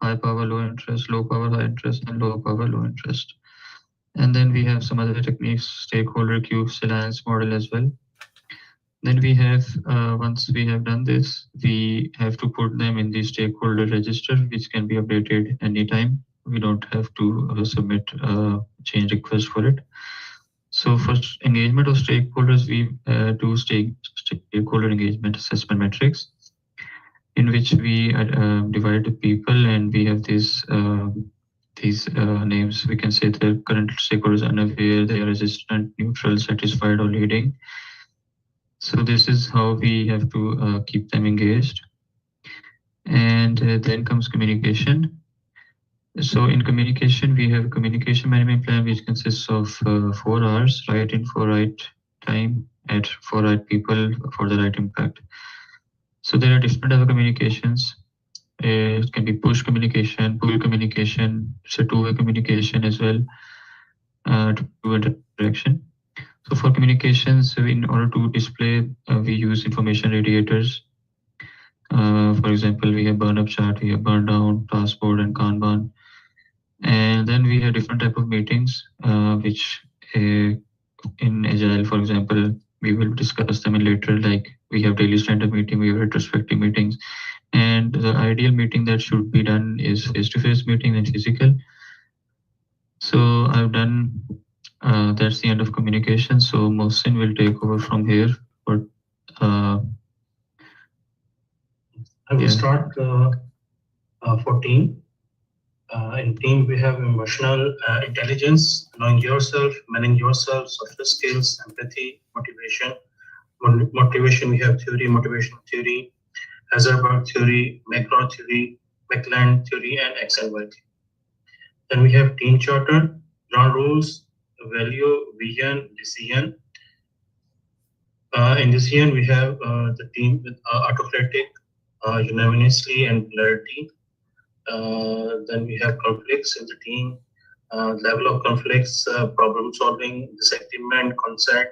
high power, low interest, low power, high interest, and low power, low interest. And then we have some other techniques, stakeholder cubes, alliance model as well. Then we have, once we have done this, we have to put them in the stakeholder register, which can be updated anytime. We don't have to submit a change request for it. So for engagement of stakeholders, we do stakeholder engagement assessment metrics, in which we divide the people, and we have these names. We can say the current stakeholders are unaware, they are resistant, neutral, satisfied, or leading. So this is how we have to keep them engaged. And then comes communication. So in communication, we have a communication management plan, which consists of 4 R's: right info, right time, for right people, for the right impact. So there are different types of communications. It can be push communication, pull communication. It's a two-way communication as well, two-way direction. So for communications, in order to display, we use information radiators. For example, we have burn up chart, we have burn down, task board, and Kanban. And then we have different type of meetings, which in Agile, for example, we will discuss them in later. Like we have daily stand-up meeting, we have retrospective meetings, and the ideal meeting that should be done is face-to-face meeting and physical. So I've done. That's the end of communication. So Mohsin will take over from here. But I will start for team. In team, we have emotional intelligence, knowing yourself, managing yourself, social skills, empathy, motivation. Motivation, we have theory, motivational theory, Heisenberg theory, macro theory, McLean theory, and X and Y theory. Then we have team charter, ground rules, value, vision, decision. In decision, we have the team with autocratic, unanimously, and clarity. Then we have conflicts in the team, level of conflicts, problem solving, disagreement, consent,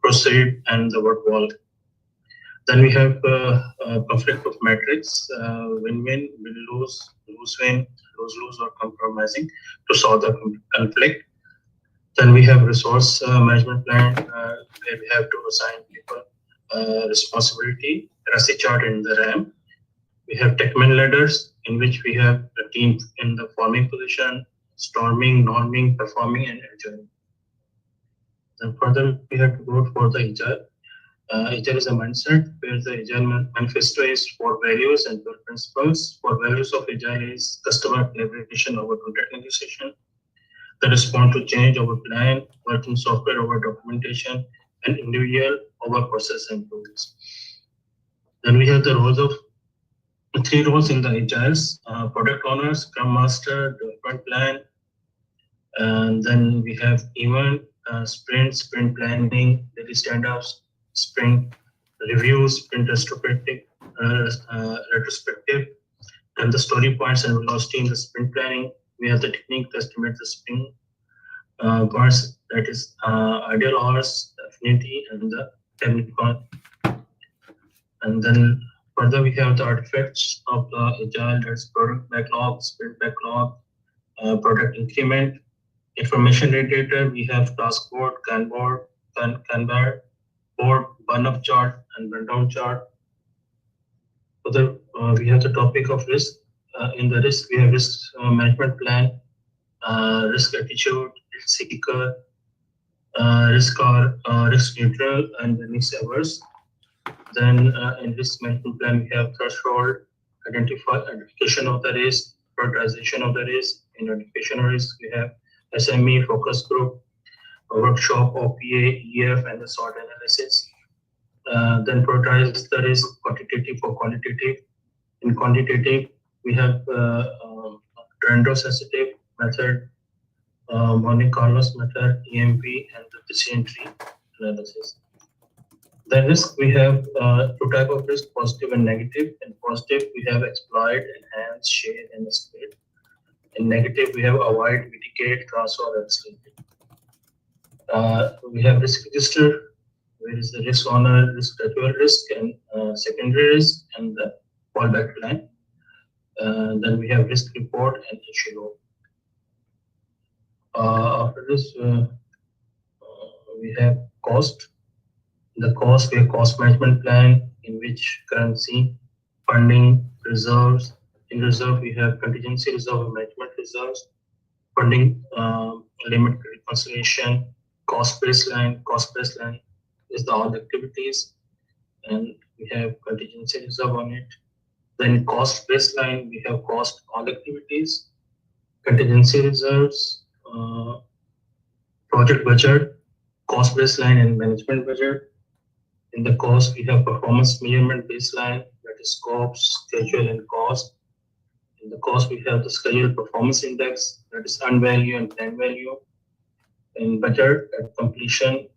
proceed, and the word wall. Then we have conflict of matrix, win-win, win-lose, lose-win, lose-lose, or compromising to solve the conflict. Then we have resource management plan, where we have to assign people responsibility, RACI chart in the RAM. We have techman ladders, in which we have a team in the forming position, storming, norming, performing, and agile. Then further, we have to go for the agile. Agile is a mindset, where the agile manifesto is 4 values and 12 principles. 4 values of agile is customer collaboration over contract negotiation, the respond to change over plan, working software over documentation, and individual over process and tools. Then we have the roles of 3 roles in the agiles: product owner, scrum master, development plan. And then we have event, sprint planning, daily stand-ups, sprint reviews, sprint retrospective, and the story points and velocity in the sprint planning. We have the technique to estimate the sprint bars, that is ideal hours, affinity, and the technical. And then further, we have the artifacts of the agile, that's product backlog, sprint backlog, product increment, information radiator. We have task board, Kanban board, burn-up chart, and burn-down chart. Further, we have the topic of risk. In the risk, we have risk management plan, risk attitude, risk seeker, risk neutral, and risk averse. Then in risk management plan, we have threshold, identification of the risk, prioritization of the risk. In identification of risk, we have SME, focus group, workshop, OPA, EF, and the SWOT analysis. Then prioritize the risk, quantitative or qualitative. In quantitative, we have Trento sensitive method, Monte Carlos method, EMP, and the decision tree analysis. The risk, we have 2 types of risk, positive and negative. In positive, we have exploit, enhance, share, and escalate. In negative, we have avoid, mitigate, transfer, or escalate. We have risk register, where is the risk owner, risk residual risk, and secondary risk, and the fallback plan. Then we have risk report and issue note. After this, we have cost. The cost, we have cost management plan, in which currency, funding, reserves. In reserve, we have contingency reserve and management reserves, funding, limit reconciliation, cost baseline. Cost baseline is the all activities, and we have contingency reserve on it. Then cost baseline, we have cost all activities, contingency reserves, project budget, cost baseline, and management budget. In the cost, we have performance measurement baseline, that is scope, schedule, and cost. In the cost, we have the schedule performance index, that is earned value and planned value. In budget, at completion,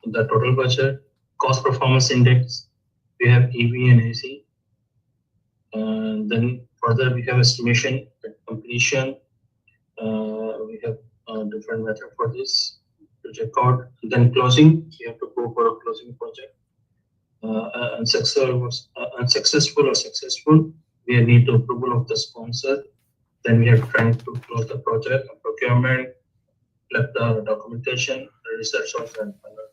the total budget. Cost performance index, we have EV and AC. And then further, we have estimation at completion. We have different method for this to check out. Then closing, you have to go for a closing project. Unsuccessful or successful, we need the approval of the sponsor. Then we have trying to close the project, procurement, collect the documentation, the research also, and final.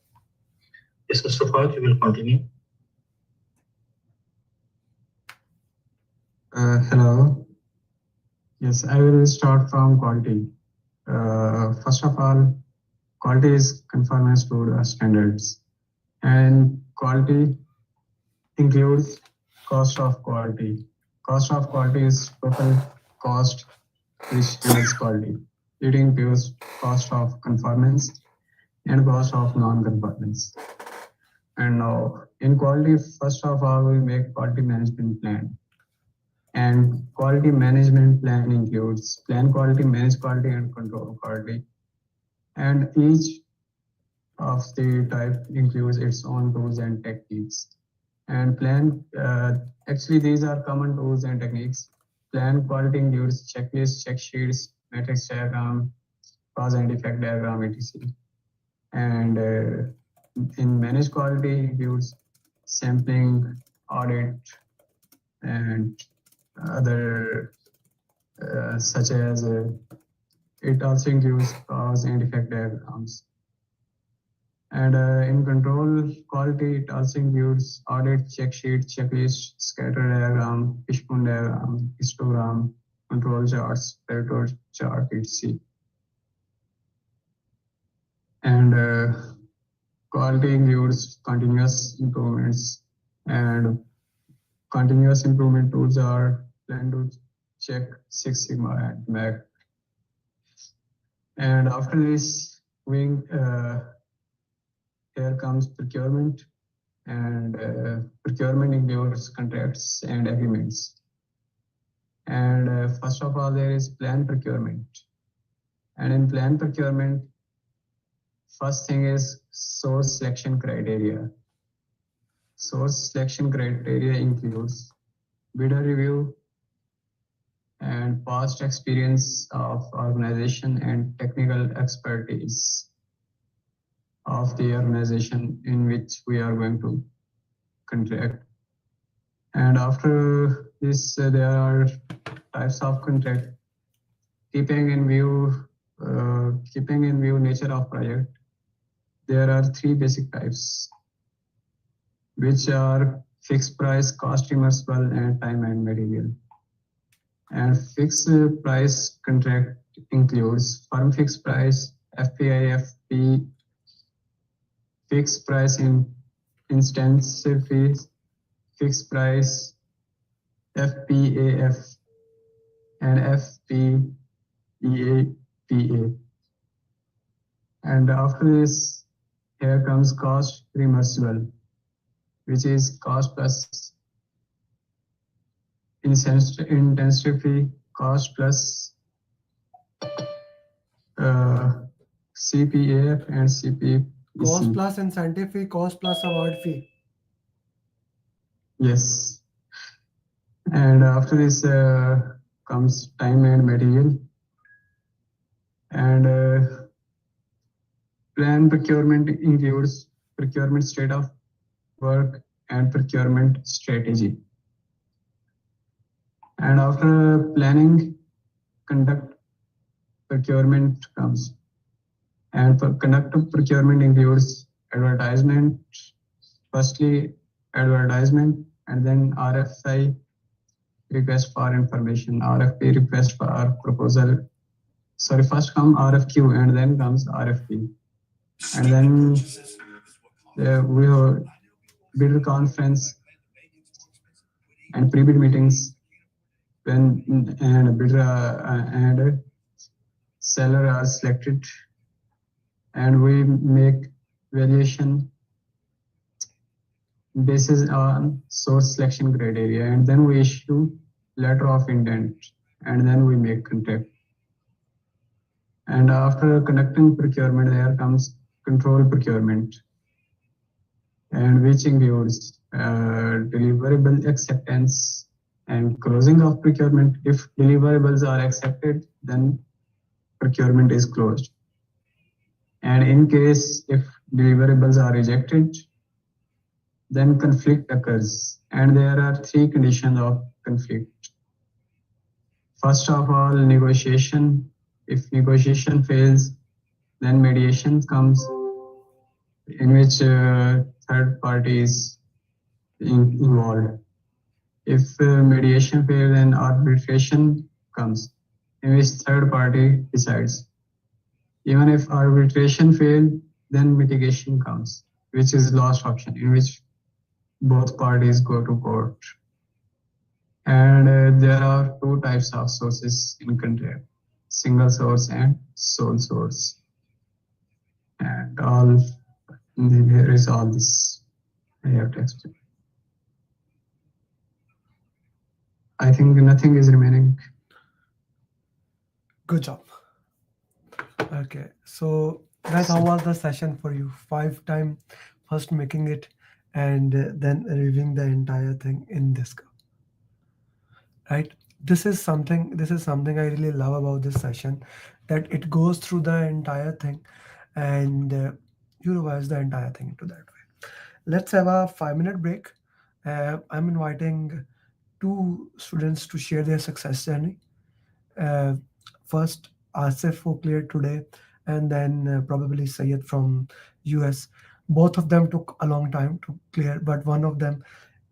Yes, Mr. Fauj, you will continue. Hello. Yes, I will start from quality. First of all, quality is conformance to the standards, and quality includes cost of quality. Cost of quality is total cost which handles quality. It includes cost of conformance and cost of non-conformance. And now in quality, first of all, we make quality management plan. And quality management plan includes plan quality, manage quality, and control quality. And each of the type includes its own tools and techniques. And plan, actually these are common tools and techniques. Plan quality includes checklists, check sheets, matrix diagram, cause and effect diagram, etc. And in manage quality includes sampling, audit, and other such as it also includes cause and effect diagrams. And in control quality, it also includes audit, check sheet, checklist, scatter diagram, fishbone diagram, histogram, control charts, Pareto chart, etc. And quality includes continuous improvements, and continuous improvement tools are plan to check, Six Sigma, and MAC. And after this, here comes procurement, and procurement includes contracts and agreements. And first of all, there is plan procurement. And in plan procurement, first thing is source selection criteria. Source selection criteria includes bidder review and past experience of organization and technical expertise of the organization in which we are going to contract. And after this, there are types of contract. Keeping in view nature of project, there are three basic types, which are fixed price, cost reimbursable, and time and material. And fixed price contract includes firm fixed price, FPI, FP, fixed price in intensive fees, fixed price, FPAF, and FPEAPA. And after this, here comes cost reimbursable, which is cost plus intensive fee, cost plus CPAF and CPEC. Cost plus incentive fee, cost plus award fee. Yes. And after this comes time and material. And plan procurement includes procurement state of work and procurement strategy. And after planning, conduct procurement comes. And conduct of procurement includes advertisement, firstly advertisement, and then RFI, request for information, RFP, request for proposal. Sorry, first come RFQ and then comes RFP. And then we have bidder conference and pre-bid meetings when and bidder and seller are selected, and we make valuation basis on source selection criteria, and then we issue letter of intent, and then we make contract. And after conducting procurement, there comes control procurement, and which includes deliverable acceptance and closing of procurement. If deliverables are accepted, then procurement is closed. And in case if deliverables are rejected, then conflict occurs. And there are three conditions of conflict. First of all, negotiation. If negotiation fails, then mediation comes, in which third party is involved. If mediation fails, then arbitration comes, in which third party decides. Even if arbitration fails, then mitigation comes, which is last option, in which both parties go to court. And there are two types of sources in contract: single source and sole source. And here is all this I have to explain. I think nothing is remaining. Good job. Okay, so guys, how was the session for you? 5 time first making it and then reviewing the entire thing in this go. Right? This is something I really love about this session, that it goes through the entire thing and you revise the entire thing into that way. Let's have a 5-minute break. I'm inviting 2 students to share their success journey. First, Asif, who cleared today, and then probably Sayed from US. Both of them took a long time to clear, but one of them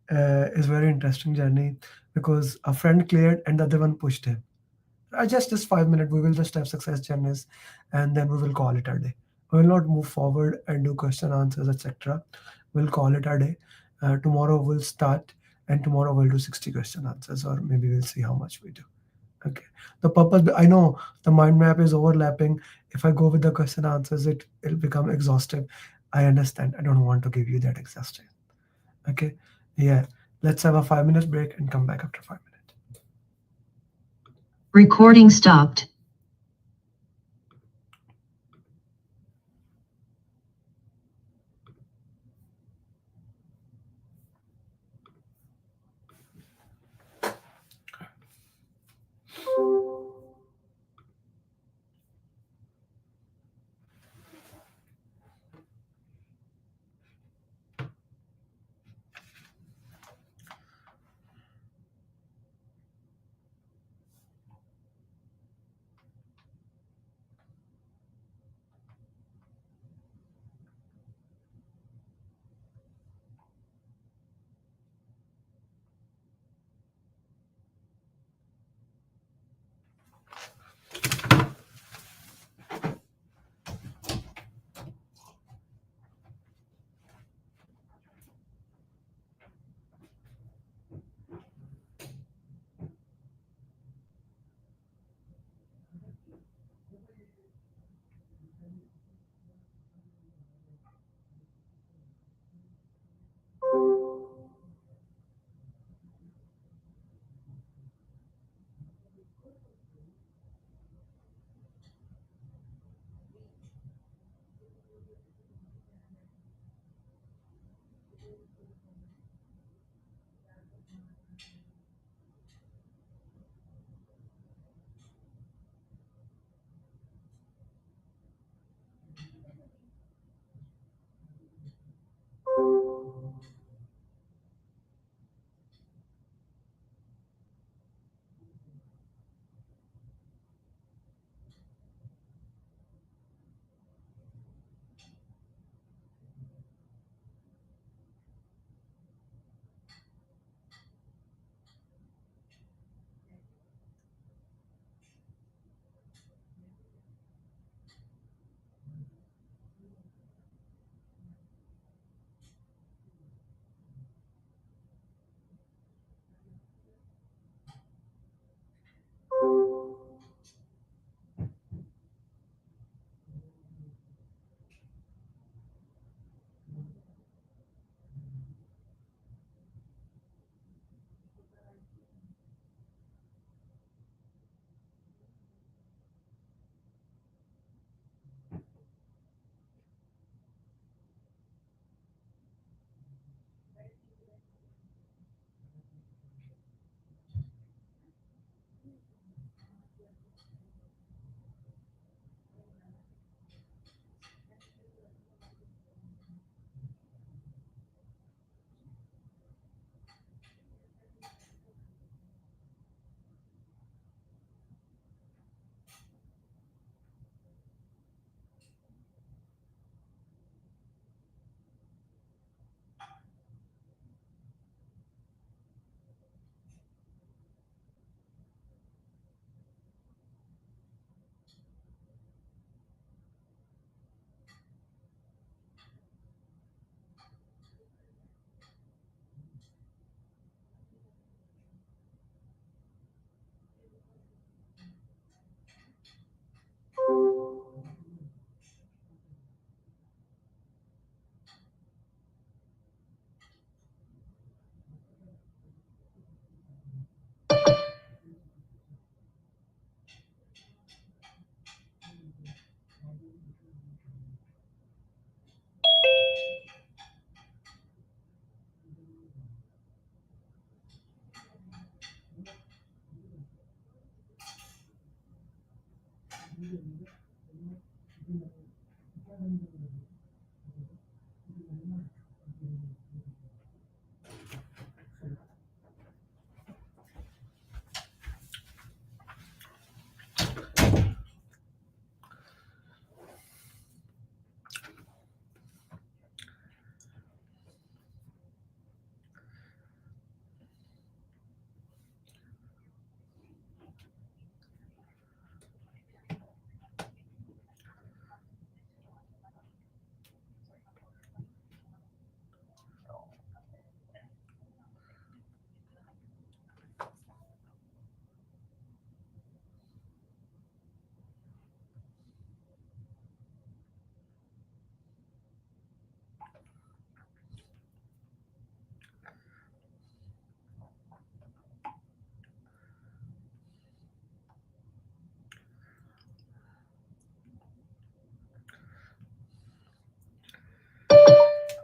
is very interesting journey because a friend cleared and the other one pushed him. Just 5 minutes, we will just have success journeys and then we will call it a day. We will not move forward and do question answers, etc. We'll call it a day. Tomorrow we'll start and tomorrow we'll do 60 question answers, or maybe we'll see how much we do. Okay. The purpose, I know the mind map is overlapping. If I go with the question answers, it'll become exhaustive. I understand. I don't want to give you that exhaustive. Okay. Yeah. Let's have a 5-minute break and come back after 5 minutes. Recording stopped.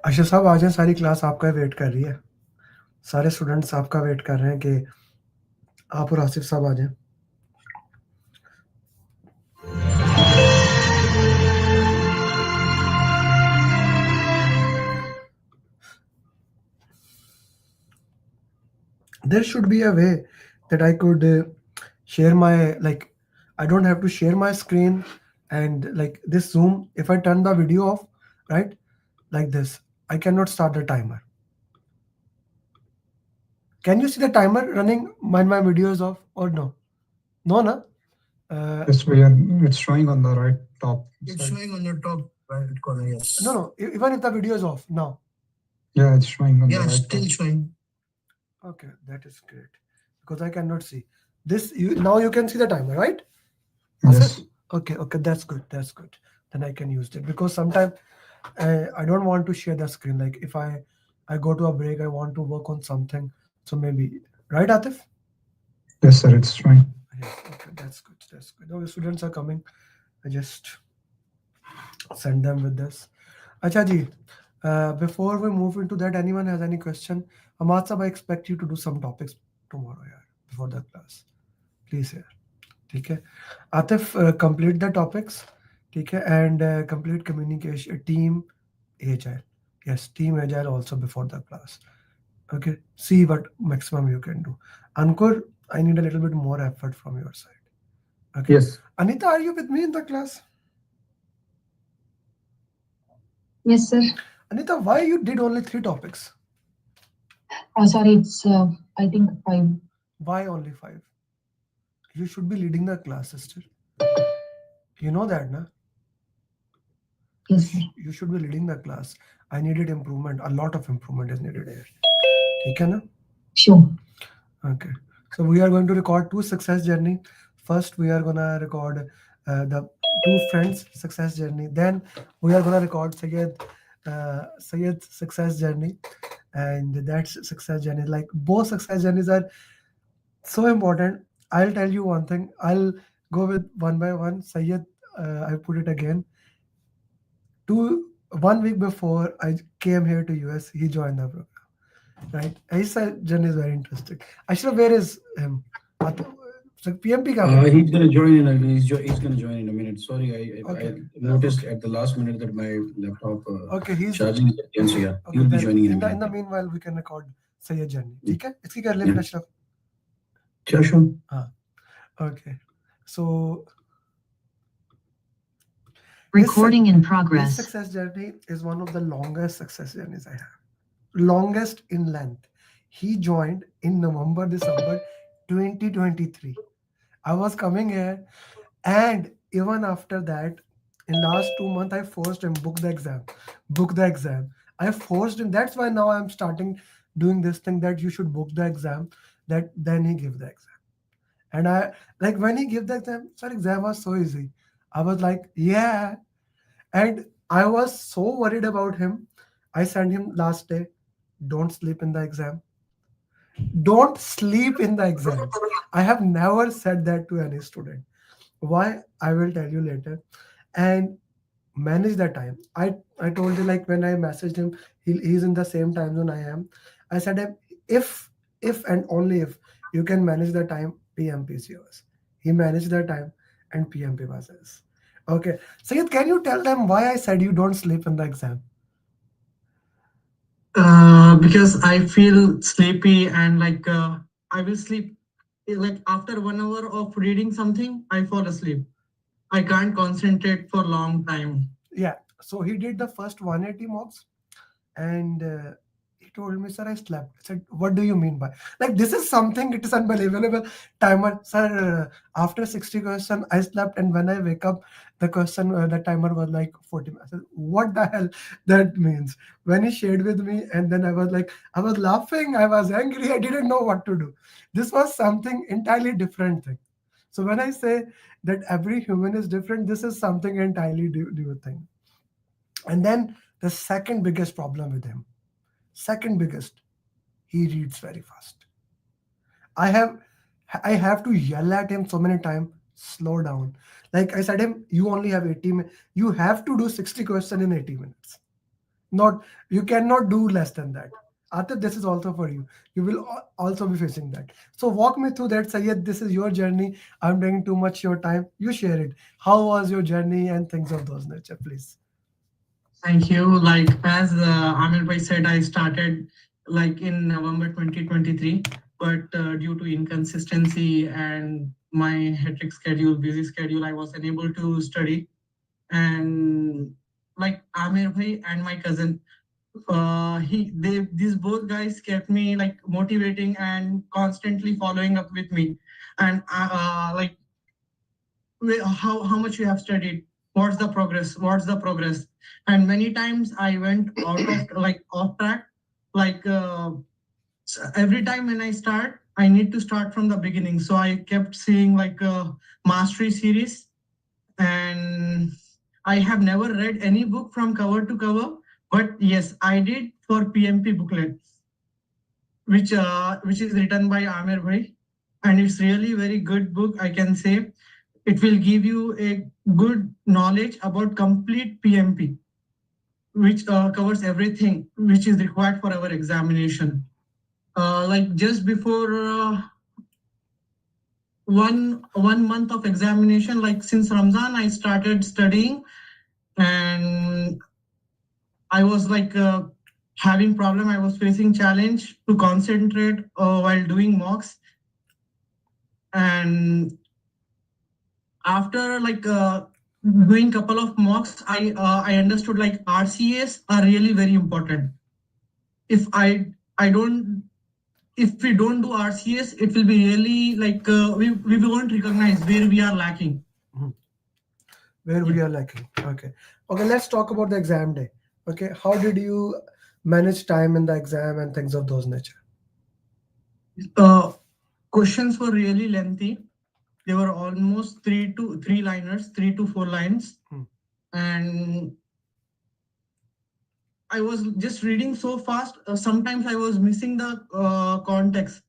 Ashraf साहब आ जाएं, सारी class आपका wait कर रही है, सारे students आपका wait कर रहे हैं कि आप और आसिफ साहब आ जाएं। There should be a way that I could share my, like, I don't have to share my screen and like this Zoom, if I turn the video off, right, like this, I cannot start the timer. Can you see the timer running when my video is off or no? No, no? Yes, it's showing on the right top. It's side. showing on your top right corner, yes. No, even if the video is off now. Yeah, it's showing on the Yeah, right still top. showing. Okay, that is great because I cannot see this. Now you can see the timer, right? Yes. Okay, that's good. That's good. Then I can use it because sometimes I don't want to share the screen. Like if I go to a break, I want to work on something. So maybe, right, Atif? Yes, sir, it's showing. Yes, okay, that's good. That's good. Now the students are coming. I just send them with this. Acha ji, before we move into that, anyone has any question? Ahmad sab, I expect you to do some topics tomorrow, yeah, before the class. Please, yeah. Okay. Atif, complete the topics. Okay, and complete communication, team agile. Yes, team agile also before the class. Okay, see what maximum you can do. Ankur, I need a little bit more effort from your side. Okay. Yes. Anita, are you with me in the class? Yes, sir. Anita, why you did only 3 topics? Sorry, it's I think 5. Why only 5? You should be leading the class, sister. You know that, na? Yes, sir. You should be leading the class. I needed improvement. A lot of improvement is needed here. Okay, na? Sure. Okay. So we are going to record 2 success journey. First, we are gonna record the 2 friends success journey. Then we are gonna record Sayyid's success journey, and that's success journey. Like both success journeys are so important. I'll tell you one thing. I'll go with one by one. Sayyid, I put it again. 1 week before I came here to US, he joined the program. Right? His journey is very interesting. Ashraf, where is him? So PMP ka He's gonna join in. He's gonna join in a minute. Sorry, I noticed at the last minute that my laptop okay, he's charging is at the end, so yeah, okay, he'll be joining in. In the meanwhile, we can record Sayyid journey. ठीक है? इसकी कर ले फिर Ashraf. Sure. Okay. So Recording in this progress. success journey is one of the longest success journeys I have. Longest in length. He joined in November, December 2023. I was coming here, and even after that, in last 2 months, I forced him book the exam. I forced him. That's why now I'm starting doing this thing that you should book the exam. That then he give the exam. And I like when he gave the exam. Sir, exam was so easy. I was like, yeah, and I was so worried about him. I sent him last day. Don't sleep in the exam. Don't sleep in the exam. I have never said that to any student. Why? I will tell you later. And manage the time. I told you, like when I messaged him, he's in the same time zone I am. I said him, if and only if you can manage the time, PMP is yours. He managed the time and PMP was his. Okay. Sayyid, can you tell them why I said you don't sleep in the exam? Because I feel sleepy and like I will sleep like after 1 hour of reading something, I fall asleep. I can't concentrate for long time. Yeah. So he did the first 180 mobs and he told me, sir, I slept. I said, what do you mean by? Like, this is something, it is unbelievable. Timer, sir, after 60 question, I slept. And when I wake up, the question, the timer was like 40 minutes. I said, what the hell that means? When he shared with me, and then I was like, I was laughing, I was angry, I didn't know what to do. This was something entirely different thing. So when I say that every human is different, this is something entirely new thing. And then the second biggest problem with him, he reads very fast. I have to yell at him so many times, slow down. Like I said him, you only have 80 minutes. You have to do 60 questions in 80 minutes. Not, you cannot do less than that. Atif, this is also for you. You will also be facing that. So walk me through that, Sayed. This is your journey. I'm taking too much your time. You share it. How was your journey and things of those nature, please? Thank you. Like as Amir Bhai said, I started like in November 2023, but due to inconsistency and my hectic schedule, busy schedule, I was unable to study. And like Amir Bhai and my cousin, these both guys kept me like motivating and constantly following up with me. And like how much you have studied, what's the progress, and many times I went out of like off track, like every time when I start I need to start from the beginning, so I kept seeing like a mastery series, and I have never read any book from cover to cover, but yes, I did for PMP booklet, which is written by Amir Bhai, and it's really very good book, I can say. It will give you a good knowledge about complete PMP, which covers everything which is required for our examination. Like just before one month of examination, like since Ramzan, I started studying, and I was like having problem. I was facing challenge to concentrate while doing mocks, and after like doing couple of mocks, I understood like RCAs are really very important. If I don't, if we don't do RCAs, it will be really like we won't recognize where we are lacking. Where we are lacking. Okay. Okay, let's talk about the exam day. Okay, how did you manage time in the exam and things of those nature? Questions were really lengthy. They were almost 3 to 4 lines. And I was just reading so fast. Sometimes I was missing the context.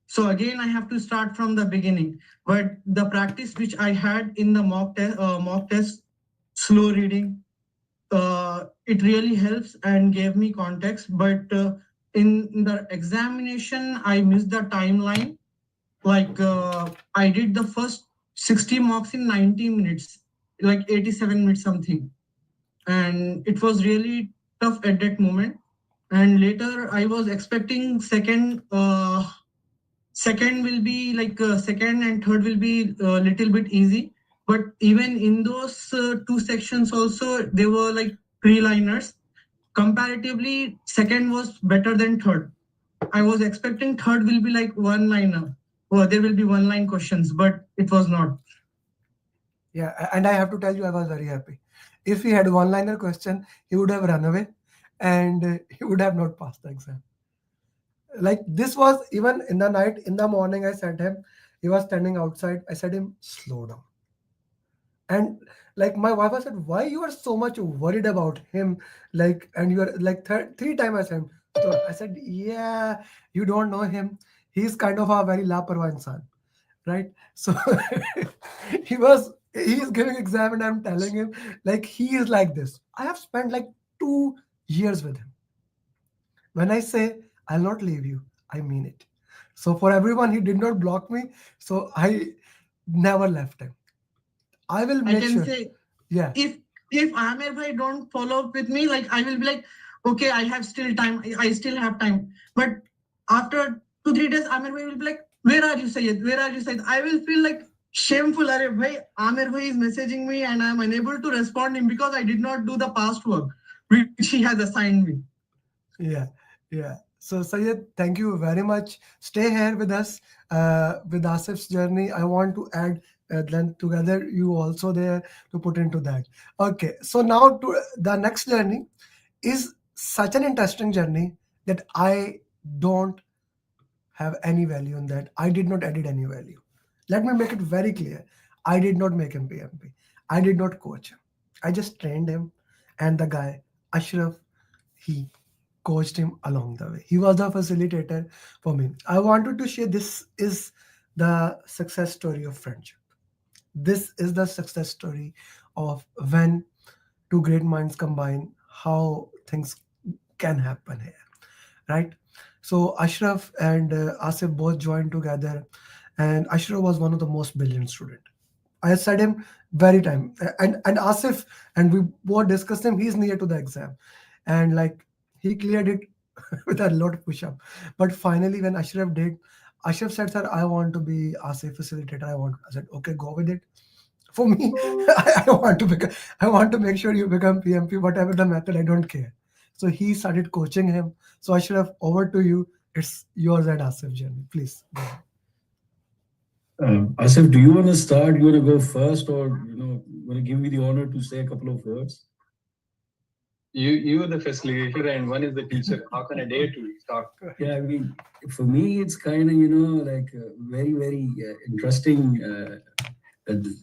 So again, I have to start from the beginning. But the practice which I had in the mock test, slow reading, it really helps and gave me context. But in the examination, I missed the timeline. Like I did the first 60 mocks in 90 minutes, like 87 minutes something. And it was really tough at that moment. And later I was expecting second will be like second and third will be a little bit easy. But even in those two sections also, they were like 3-liners. Comparatively, second was better than third. I was expecting third will be like 1-liner. Or there will be 1-line questions, but it was not. Yeah, and I have to tell you, I was very happy. If he had 1-liner question, he would have run away and he would have not passed the exam. Like this was even in the night, in the morning, I said him, he was standing outside. I said him, slow down. And like my wife said, why you are so much worried about him? Like, and you are like 3 times I said, so I said, yeah, you don't know him. He's kind of a very laparwa insan, right? So he's giving exam and I'm telling him like he is like this. I have spent like 2 years with him. When I say I'll not leave you, I mean it. So for everyone, he did not block me. So I never left him. I will make sure. Say, yeah. If Amir Bhai don't follow up with me, like I will be like, okay, I have still time. I still have time. But after 2-3 days, Amir Bhai will be like, where are you, Sayed? Where are you, Sayed? I will feel like shameful. Amir Bhai is messaging me and I'm unable to respond him because I did not do the past work which he has assigned me. Yeah, yeah. So Sayed, thank you very much. Stay here with us with Asif's journey. I want to add then together you also there to put into that. Okay, so now to the next journey is such an interesting journey that I don't have any value in that. I did not added any value. Let me make it very clear. I did not make him PMP. I did not coach him. I just trained him, and the guy Ashraf, he coached him along the way. He was the facilitator for me. I wanted to share this is the success story of friendship. This is the success story of when two great minds combine, how things can happen here, right? So Ashraf and Asif both joined together, and Ashraf was one of the most brilliant student. I said him very time, and Asif, and we both discussed him. He's near to the exam, and like he cleared it with a lot of push up. But finally, when Ashraf did, Ashraf said, "Sir, I want to be Asif facilitator. I want." I said, "Okay, go with it." For me, I want to become. I want to make sure you become PMP, whatever the method. I don't care. So he started coaching him. So Ashraf, over to you. It's yours and Asif journey. Please. Go ahead. Asif, do you want to start? You want to go first, or want to give me the honor to say a couple of words? You are the facilitator and one is the teacher. How can I dare to start? Yeah, I mean, for me, it's kind of like a very very interesting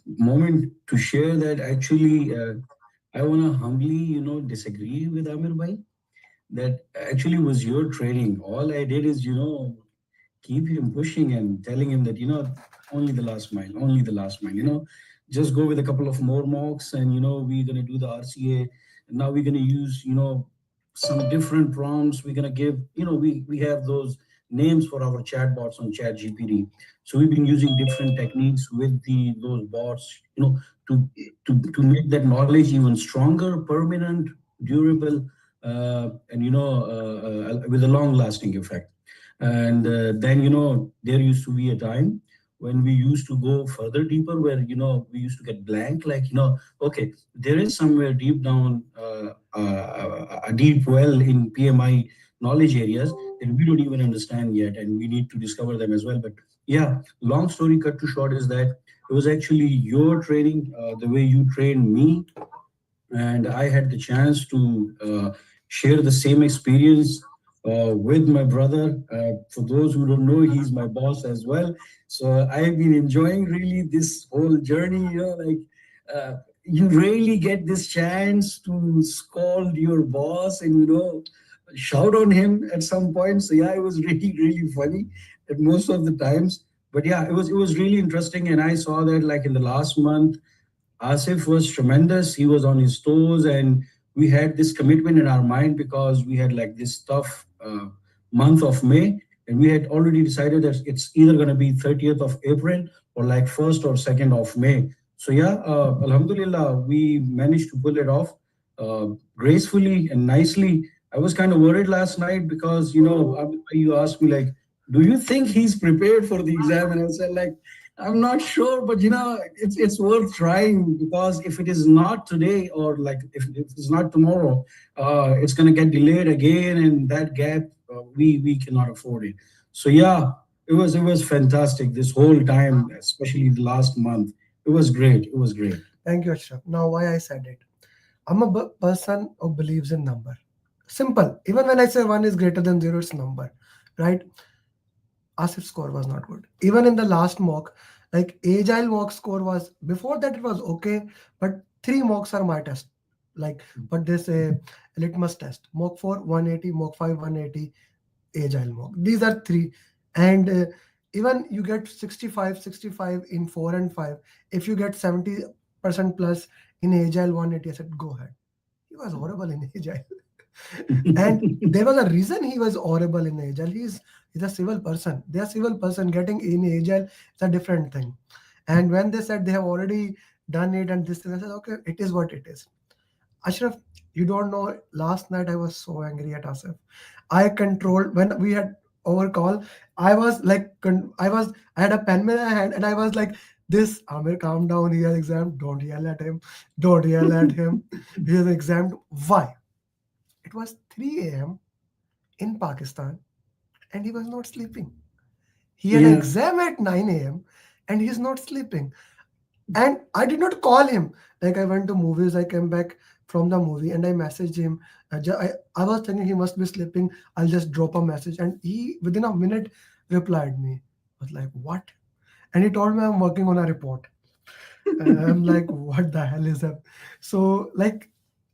moment to share that actually. I want to humbly, disagree with Amir Bhai. That actually was your training. All I did is, keep him pushing and telling him that, only the last mile, just go with a couple of more mocks and, we're going to do the RCA. And now we're going to use, some different prompts. We're going to give, we have those names for our chatbots on ChatGPT. So we've been using different techniques with those bots, to make that knowledge even stronger, permanent, durable, and, with a long lasting effect. And then, there used to be a time when we used to go further deeper where, we used to get blank, like, okay, there is somewhere deep down, a deep well in PMI knowledge areas that we don't even understand yet, and we need to discover them as well. But yeah, long story cut to short is that it was actually your training, the way you trained me, and I had the chance to share the same experience with my brother. For those who don't know, he's my boss as well. So I've been enjoying really this whole journey. You really get this chance to scold your boss and shout on him at some point. So yeah, it was really really funny at most of the times. But yeah, it was really interesting, and I saw that like in the last month. Asif was tremendous. He was on his toes, and we had this commitment in our mind because we had like this tough month of May, and we had already decided that it's either going to be 30th of April or like 1st or 2nd of May. So yeah, Alhamdulillah, we managed to pull it off gracefully and nicely. I was kind of worried last night because you asked me like, do you think he's prepared for the exam? And I said like, I'm not sure, but it's worth trying, because if it is not today or like if it's not tomorrow, it's gonna get delayed again, and that gap we cannot afford it. So yeah, it was fantastic this whole time, especially the last month. It was great. It was great. Thank you, Ashraf. Now, why I said it? I'm a person who believes in number. Simple. Even when I say 1 is greater than 0, it's number, right? Asif's score was not good. Even in the last mock, like Agile mock score was, before that it was okay, but 3 mocks are my test. Like what they say, litmus test. Mock 4, 180, mock 5, 180, Agile mock. These are 3. And even you get 65 in 4 and 5. If you get 70% plus in Agile 180, I said, go ahead. He was horrible in Agile. And there was a reason he was horrible in Agile. He's a civil person. They are civil person. Getting in Agile is a different thing. And when they said they have already done it and this thing, I said, okay, it is what it is. Ashraf, you don't know, last night I was so angry at Asif. I controlled, when we had our call, I was like, I had a pen in my hand and I was like, this, Amir, calm down, he has exam. Don't yell at him. Don't yell at him. He has exam. Why? It was 3 a.m. in Pakistan and he was not sleeping. He had an exam at 9 a.m. and he's not sleeping. And I did not call him. Like I went to movies, I came back from the movie and I messaged him. I was thinking he must be sleeping. I'll just drop a message. And he, within a minute, replied me. I was like, what? And he told me I'm working on a report. I'm like, what the hell is that? So like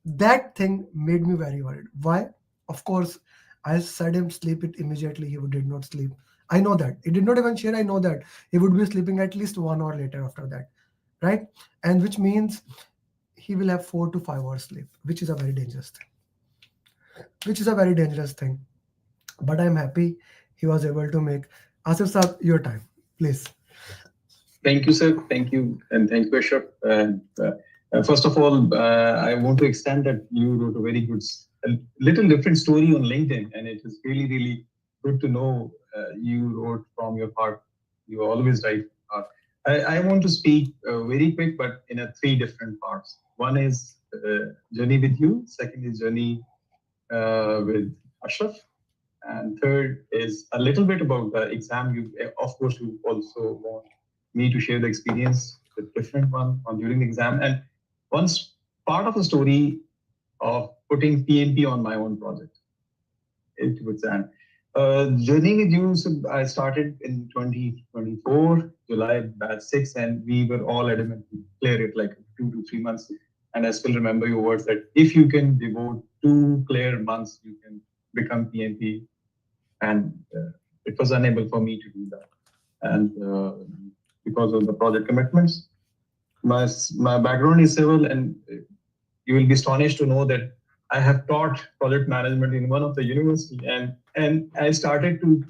that thing made me very worried. Why? Of course, I said him sleep it immediately. He did not sleep. I know that. He did not even share. I know that. He would be sleeping at least 1 hour later after that. Right? And which means he will have 4 to 5 hours sleep, which is a very dangerous thing. which is a very dangerous thing. But I'm happy he was able to make. Asif sir, your time, please. Thank you, sir. Thank you. And thank you, Ashraf. First of all, I want to extend that you wrote a very good, a little different story on LinkedIn. And it is really, really good to know you wrote from your heart. You always write from your heart. I want to speak very quick, but in a 3 different parts. One is journey with you. Second is journey with Ashraf. And third is a little bit about the exam. You, of course, you also want me to share the experience, the different one on during the exam. And once part of the story of putting PMP on my own project into exam. Journey with you, so I started in 2024, July batch 6, and we were all adamant to clear it like 2 to 3 months. And I still remember your words that if you can devote 2 clear months, you can become PMP. And it was unable for me to do that. And because of the project commitments, my background is civil, and you will be astonished to know that I have taught project management in one of the university, and I started to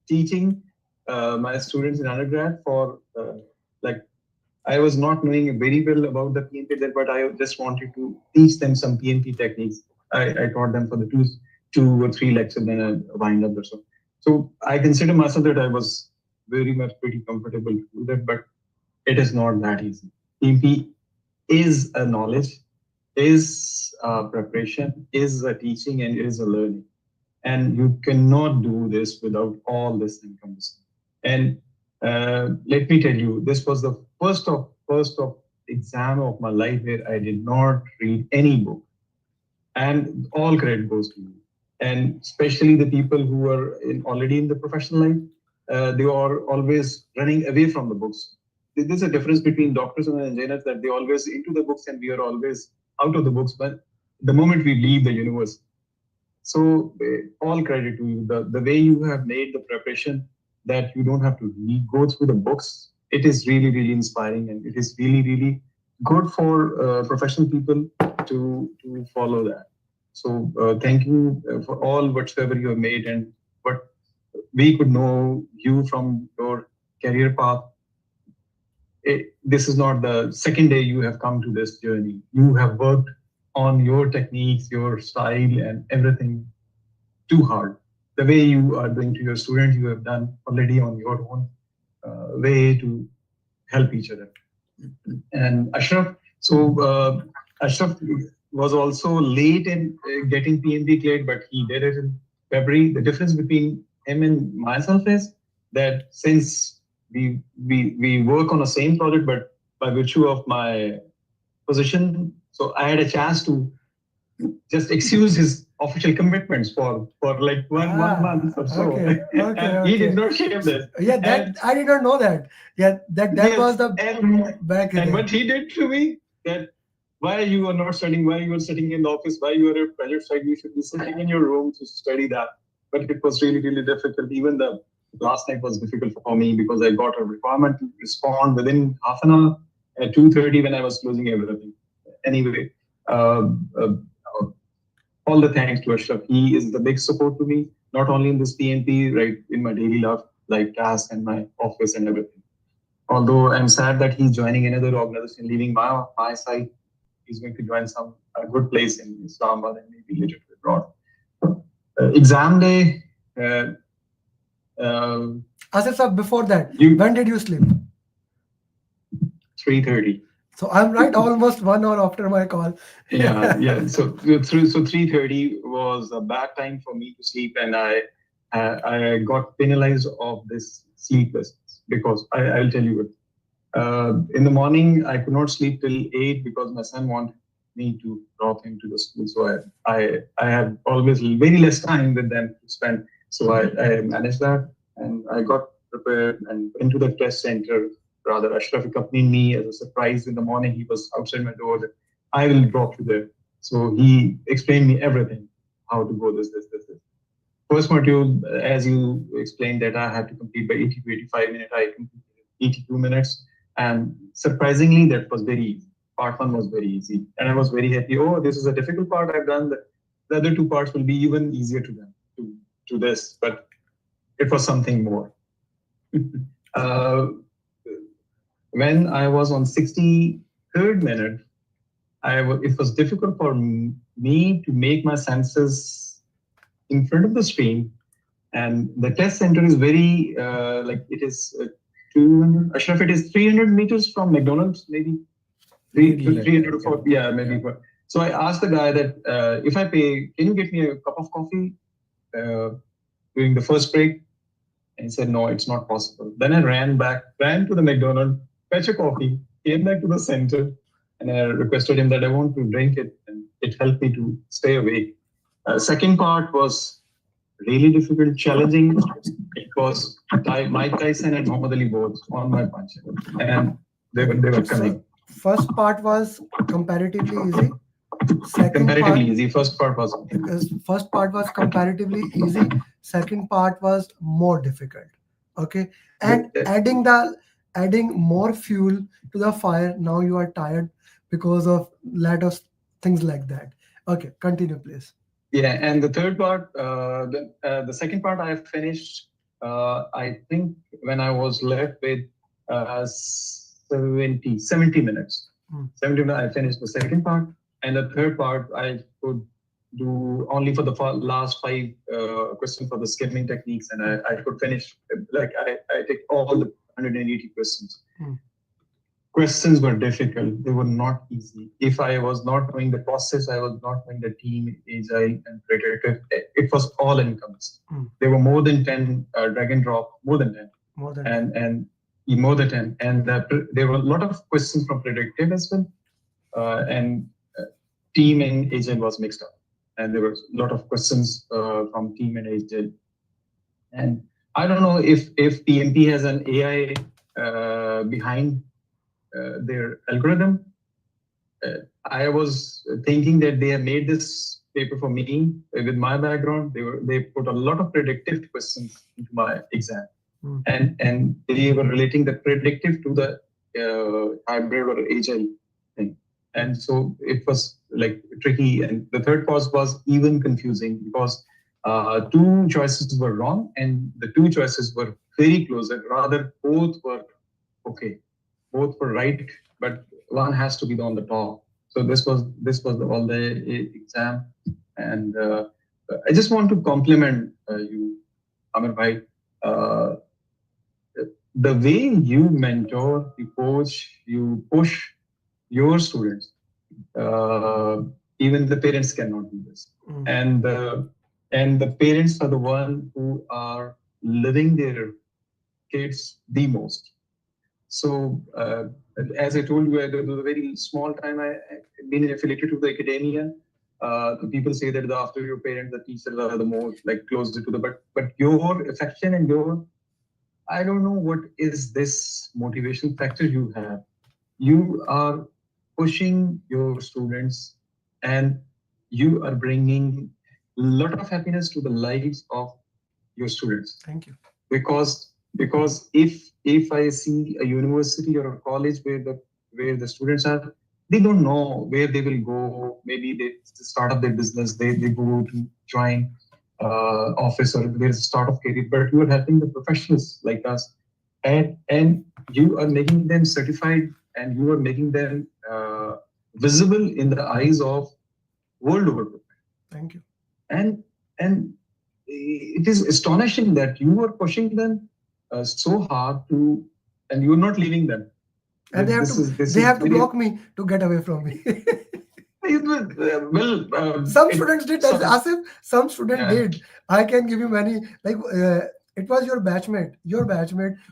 teaching my students in undergrad for like, I was not knowing very well about the PMP there, but I just wanted to teach them some PMP techniques. I taught them for the 2 or 3 lectures, then I wind up or so. So I consider myself that I was very much pretty comfortable to do that, but it is not that easy. PMP is a knowledge, is a preparation, is a teaching, and is a learning. And you cannot do this without all this encompassing. And let me tell you, this was the first of exam of my life where I did not read any book. And all credit goes to you. And especially the people who are already in the professional life, they are always running away from the books. There's a difference between doctors and engineers, that they always into the books and we are always out of the books. But the moment we leave the universe, so all credit to you. The way you have made the preparation, that you don't have to go through the books, it is really, really inspiring, and it is really, really good for professional people to follow that. So thank you for all whatsoever you have made, and what we could know you from your career path. This is not the second day you have come to this journey. You have worked on your techniques, your style, and everything too hard. The way you are doing to your students, you have done already on your own way to help each other. And Ashraf, so Ashraf was also late in getting PMP cleared, but he did it in February. The difference between him and myself is that since we work on the same project, but by virtue of my position, so I had a chance to just excuse his official commitments for like one month or so. Okay, And he did not share this. Yeah, that I did not know that. Yeah, that Yes, was the back and there. what he did to me, that why you are not studying, why you are sitting in the office, why you are at project site, you should be sitting in your room to study that. But it was really, really difficult. Even the last night was difficult for me because I got a requirement to respond within half an hour at 2:30 when I was closing everything. Anyway, all the thanks to Ashraf. He is the big support to me, not only in this PMP, right, in my daily life, like tasks and my office and everything. Although I'm sad that he's joining another organization, leaving my side. He's going to join some good place in Islamabad and maybe later to abroad. Exam day. Asif sir, before that, when did you sleep? 3:30. So I'm right, almost 1 hour after my call. Yeah. So 3:30 was a bad time for me to sleep, and I got penalized of this sleeplessness because I'll tell you what. In the morning, I could not sleep till 8 because my son wanted me to drop him to the school. So I have always very less time with them to spend. So I managed that, and I got prepared and into the test center. Rather, Ashraf accompanied me as a surprise in the morning. He was outside my door that I will drop you there. So he explained me everything, how to go this. First module, as you explained, that I had to complete by 80 to 85 minutes. I completed 82 minutes. And surprisingly, that was very easy. Part 1 was very easy. And I was very happy. Oh, this is a difficult part. I've done the other two parts will be even easier to them to this, but it was something more. When I was on 63rd minute, it was difficult for me to make my senses in front of the screen. And the test center is very, like it is 200, Ashraf, it is 300 meters from McDonald's, maybe 300 or 4, yeah, maybe. Yeah. So I asked the guy that if I pay, can you get me a cup of coffee during the first break? And he said, no, it's not possible. Then I ran to the McDonald's, fetch a coffee, came back to the center, and I requested him that I want to drink it, and it helped me to stay awake. Second part was really difficult, challenging. It was Mike Tyson and Muhammad Ali both on my punch, and they were coming. First part was comparatively easy. First part was comparatively easy. Second part was more difficult. Okay, and adding more fuel to the fire. Now you are tired because of lot of things like that. Okay, continue, please. Yeah, and the third part, the second part I finished. I think when I was left with 70 minutes. 70 minutes, I finished the second part. And the third part, I could do only for the last 5 questions for the skimming techniques, and I could finish, like I take all the 180 questions. Questions were difficult. They were not easy. If I was not knowing the process, I was not knowing the team, agile, and predictive. It was all encompassing. There were more than 10 drag and drop, more than 10. More than 10. And there were a lot of questions from predictive as well. And team and agent was mixed up, and there were a lot of questions from team and agent. And I don't know if PMP has an AI behind their algorithm. I was thinking that they have made this paper for me with my background. They put a lot of predictive questions into my exam, and they were relating the predictive to the hybrid or agile thing. And so it was like tricky. And the third part was even confusing because 2 choices were wrong and the 2 choices were very close. And rather, both were okay, both were right, but one has to be on the top. So this was all the exam. And I just want to compliment you, Amir Bhai. The way you mentor, you coach, you push your students, even the parents cannot do this. And the parents are the one who are living their kids the most. So as I told you, there was a very small time I been affiliated to the academia. The people say that after your parents, the teachers are the most like closer to the, but your affection and your, I don't know what is this motivation factor you have. You are pushing your students and you are bringing a lot of happiness to the lives of your students. Thank you. Because if I see a university or a college where the students are, they don't know where they will go. Maybe they start up their business, they go to join office or there's a start of career, but you are helping the professionals like us, and you are making them certified and you are making them visible in the eyes of world over. Thank you. And it is astonishing that you are pushing them so hard to, and you're not leaving them. And they have to block me to get away from me. Some students did, Asif. Some student did. I can give you many. Like it was your batchmate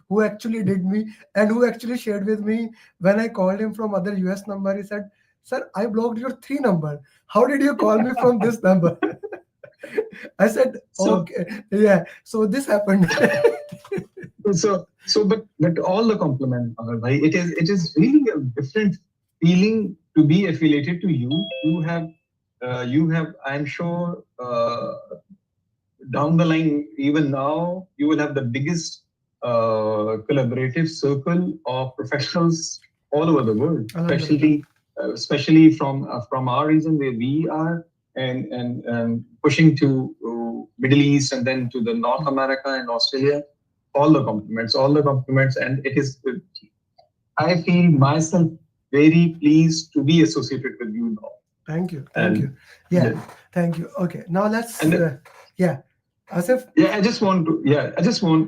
who actually did me and who actually shared with me when I called him from other US number. He said, "Sir, I blocked your 3 number. How did you call me from this number?" I said, "Okay, yeah." So this happened. But all the compliment, it is really a different feeling to be affiliated to you. You have, I'm sure, down the line, even now, you will have the biggest collaborative circle of professionals all over the world, especially from our region where we are. and pushing to Middle East and then to the North America and Australia. All the compliments, and it is. I feel myself very pleased to be associated with you now. Thank you. And- Yeah, thank you. Okay, now let's. Yeah, Asif. Yeah, I just want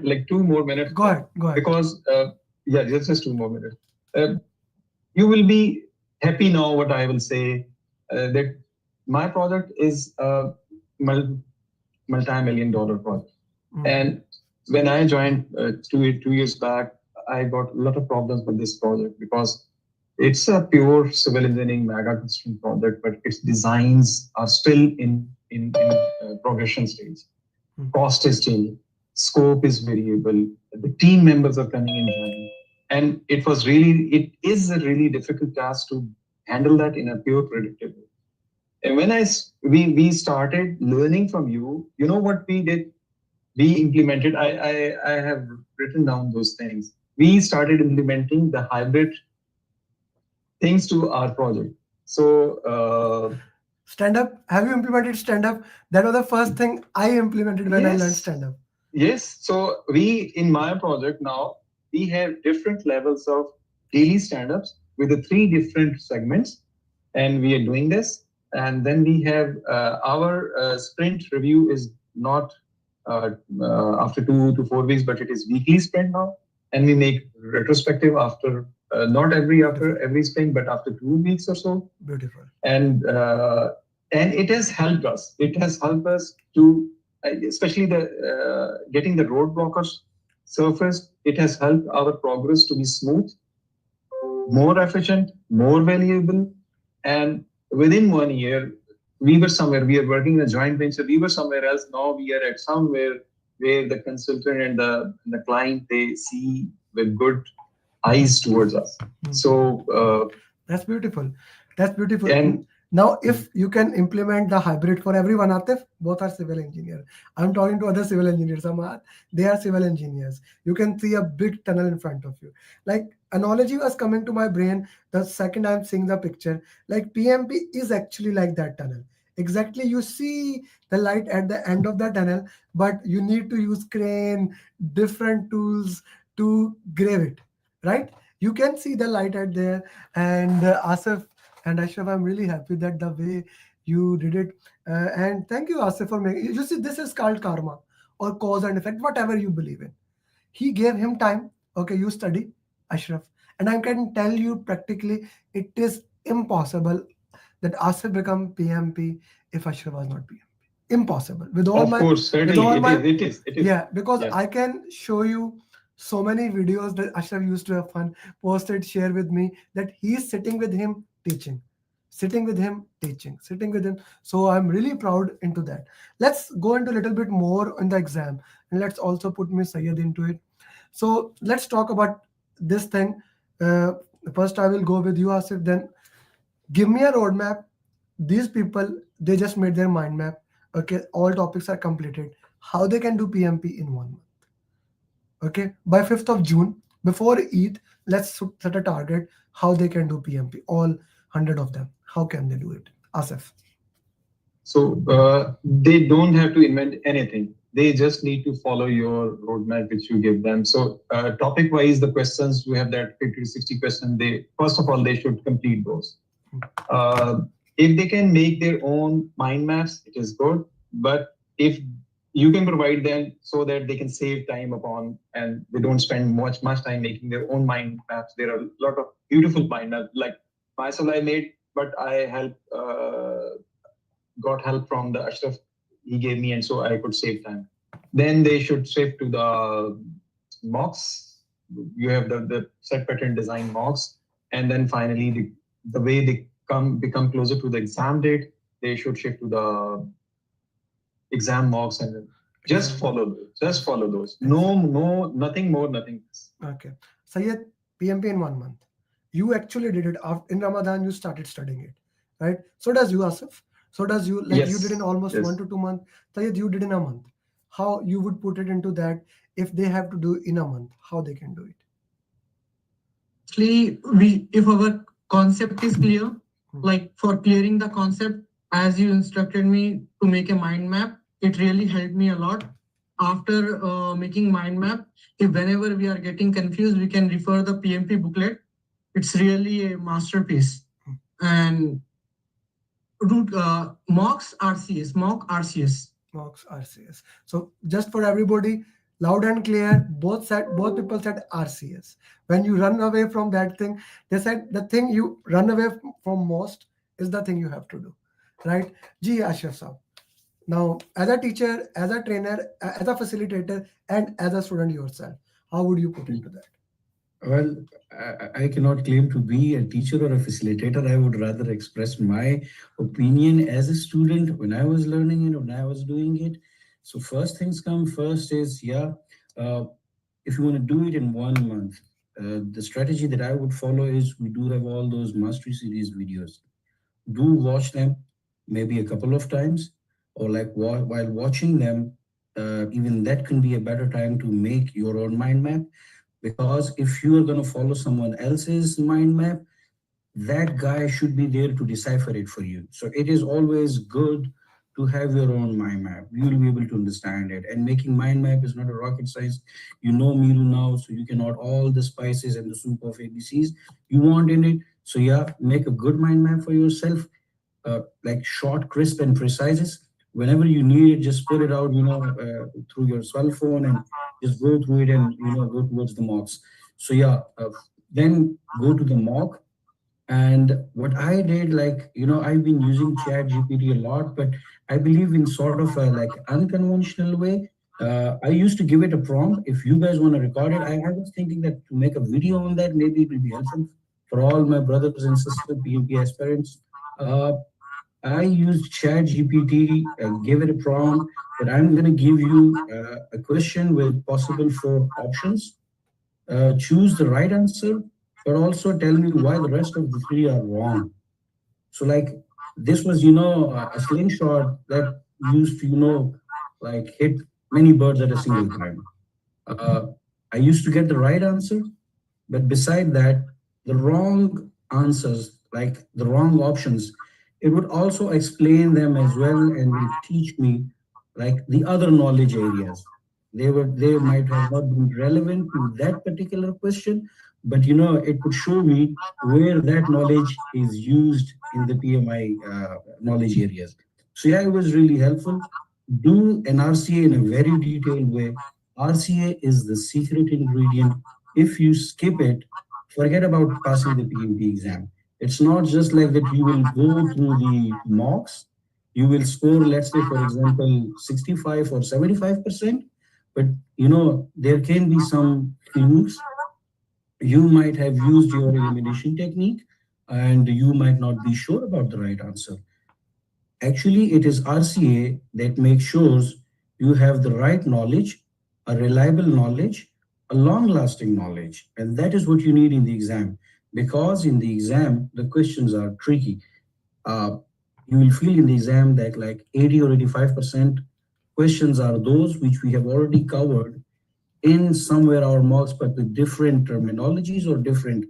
like 2 more minutes. Go ahead. Because just 2 more minutes. You will be happy now. What I will say that my project is a multi-million-dollar project, and when I joined 2 years back, I got a lot of problems with this project because it's a pure civil engineering mega construction project, but its designs are still in progression stage. Cost is changing, scope is variable, the team members are coming in joining, and it is a really difficult task to handle that in a pure predictive way. And when we started learning from you, you know what we did? We implemented. I have written down those things. We started implementing the hybrid things to our project. So stand up. Have you implemented stand up? That was the first thing I implemented when I learned stand up. Yes. So in my project now, we have different levels of daily stand-ups with the 3 different segments, and we are doing this. And then we have our sprint review is not after 2 to 4 weeks, but it is weekly sprint now. And we make retrospective after not after every sprint, but after 2 weeks or so. Beautiful. And it has helped us. It has helped us to, especially the getting the roadblockers surfaced. It has helped our progress to be smooth, more efficient, more valuable, and within 1 year, we are working in a joint venture. We were somewhere else. Now we are at somewhere where the consultant and the client, they see with good eyes towards us. So that's beautiful. That's beautiful. And now, if you can implement the hybrid for everyone, Atif, both are civil engineer. I'm talking to other civil engineers. They are civil engineers. You can see a big tunnel in front of you. Like analogy was coming to my brain the second I'm seeing the picture. Like PMP is actually like that tunnel. Exactly, you see the light at the end of the tunnel, but you need to use crane, different tools to grave it, right? You can see the light at there, and Asif and Ashraf, I'm really happy that the way you did it. And thank you, Asif, for making. You see, this is called karma or cause and effect, whatever you believe in. He gave him time. Okay, you study, Ashraf, and I can tell you practically, it is impossible that Asif become PMP if Ashraf was not PMP. Impossible. With all of course, certainly, it is. Yeah, because I can show you so many videos that Ashraf used to have fun, posted, share with me, that he's sitting with him teaching, sitting with him teaching, sitting with him. So I'm really proud into that. Let's go into a little bit more in the exam, and let's also put Miss Syed into it. So let's talk about this thing. First, I will go with you, Asif. Then give me a roadmap. These people, they just made their mind map. Okay, all topics are completed. How they can do PMP in 1 month? Okay, by 5th of June, before Eid, let's set a target how they can do PMP, all 100 of them. How can they do it? Asif. So they don't have to invent anything. They just need to follow your roadmap which you give them. So topic wise, the questions, we have that 50 to 60 questions. First of all, they should complete those. If they can make their own mind maps, it is good. But if you can provide them so that they can save time upon, and they don't spend much time making their own mind maps. There are a lot of beautiful mind maps, like myself I made, but I got help from the Ashraf he gave me, and so I could save time. Then they should shift to the mocks. You have the set pattern design mocks, and then finally the way they become closer to the exam date, they should shift to the exam mocks, and just follow those. No, nothing more, nothing less. Okay. Syed, PMP in 1 month. You actually did it in Ramadan. You started studying it, right? So does you, Asif. So does you. Like you did in almost 1 to 2 months. Syed, you did in a month. How you would put it into that if they have to do in a month? How they can do it? Actually, if our concept is clear, like for clearing the concept, as you instructed me to make a mind map. It really helped me a lot. After making mind map, if whenever we are getting confused, we can refer the PMP booklet. It's really a masterpiece. And root mocks RCS, mock RCS. Mocks RCS. So just for everybody, loud and clear, both people said RCS. When you run away from that thing, they said the thing you run away from most is the thing you have to do, right? Ji Ashraf Saab. Now, as a teacher, as a trainer, as a facilitator, and as a student yourself, how would you put into that? Well, I cannot claim to be a teacher or a facilitator. I would rather express my opinion as a student when I was learning it, when I was doing it. So first things come first is, if you want to do it in 1 month, the strategy that I would follow is we do have all those mastery series videos. Do watch them maybe a couple of times, or like while watching them, even that can be a better time to make your own mind map. Because if you are going to follow someone else's mind map, that guy should be there to decipher it for you. So it is always good to have your own mind map. You'll be able to understand it. And making mind map is not a rocket science. You know Miru now, so you can add all the spices and the soup of ABCs you want in it. So yeah, make a good mind map for yourself, like short, crisp, and precise. Whenever you need it, just put it out, through your cell phone and just go through it and go towards the mocks. So yeah, then go to the mock. And what I did, like, I've been using Chat GPT a lot, but I believe in sort of a like unconventional way. I used to give it a prompt. If you guys want to record it, I was thinking that to make a video on that, maybe it will be helpful for all my brothers and sisters, PMP aspirants. Uh, I used Chat GPT, gave it a prompt that I'm going to give you a question with possible 4 options. Choose the right answer, but also tell me why the rest of the 3 are wrong. So like this was, a slingshot that used to, like hit many birds at a single time. Uh, I used to get the right answer, but beside that, the wrong answers, like the wrong options, it would also explain them as well and will teach me like the other knowledge areas. They might have not been relevant to that particular question, but it could show me where that knowledge is used in the PMI knowledge areas. So yeah, it was really helpful. Do an RCA in a very detailed way. RCA is the secret ingredient. If you skip it, forget about passing the PMP exam. It's not just like that you will go through the mocks, you will score, let's say, for example, 65 or 75%, but there can be some clues. You might have used your elimination technique and you might not be sure about the right answer. Actually, it is RCA that makes sure you have the right knowledge, a reliable knowledge, a long-lasting knowledge. And that is what you need in the exam. Because in the exam, the questions are tricky. Uh, you will feel in the exam that like 80 or 85% questions are those which we have already covered in somewhere our mocks, but with different terminologies or different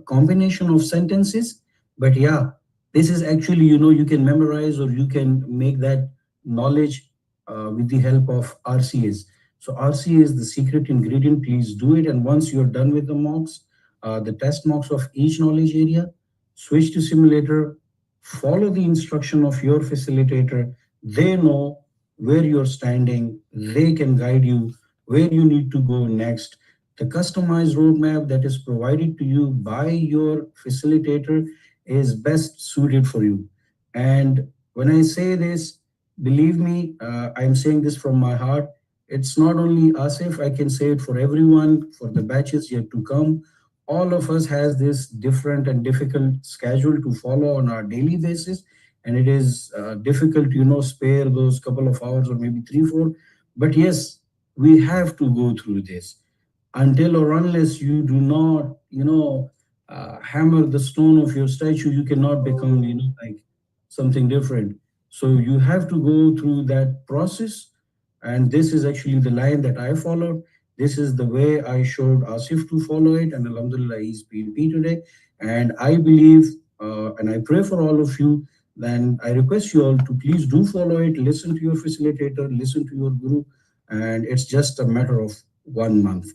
combination of sentences. But yeah, this is actually, you can memorize or you can make that knowledge with the help of RCAs. So RCA is the secret ingredient. Please do it. And once you're done with the mocks, the test mocks of each knowledge area, switch to simulator, follow the instruction of your facilitator. They know where you're standing. They can guide you where you need to go next. The customized roadmap that is provided to you by your facilitator is best suited for you. And when I say this, believe me, I'm saying this from my heart. It's not only Asif, I can say it for everyone, for the batches yet to come. All of us has this different and difficult schedule to follow on our daily basis. And it is difficult, spare those couple of hours or maybe 3, 4. But yes, we have to go through this until or unless you do not, hammer the stone of your statue, you cannot become, like something different. So you have to go through that process. And this is actually the line that I followed. This is the way I showed Asif to follow it. And Alhamdulillah, he's PMP today. And I believe and I pray for all of you then I request you all to please do follow it, listen to your facilitator, listen to your guru, and it's just a matter of 1 month.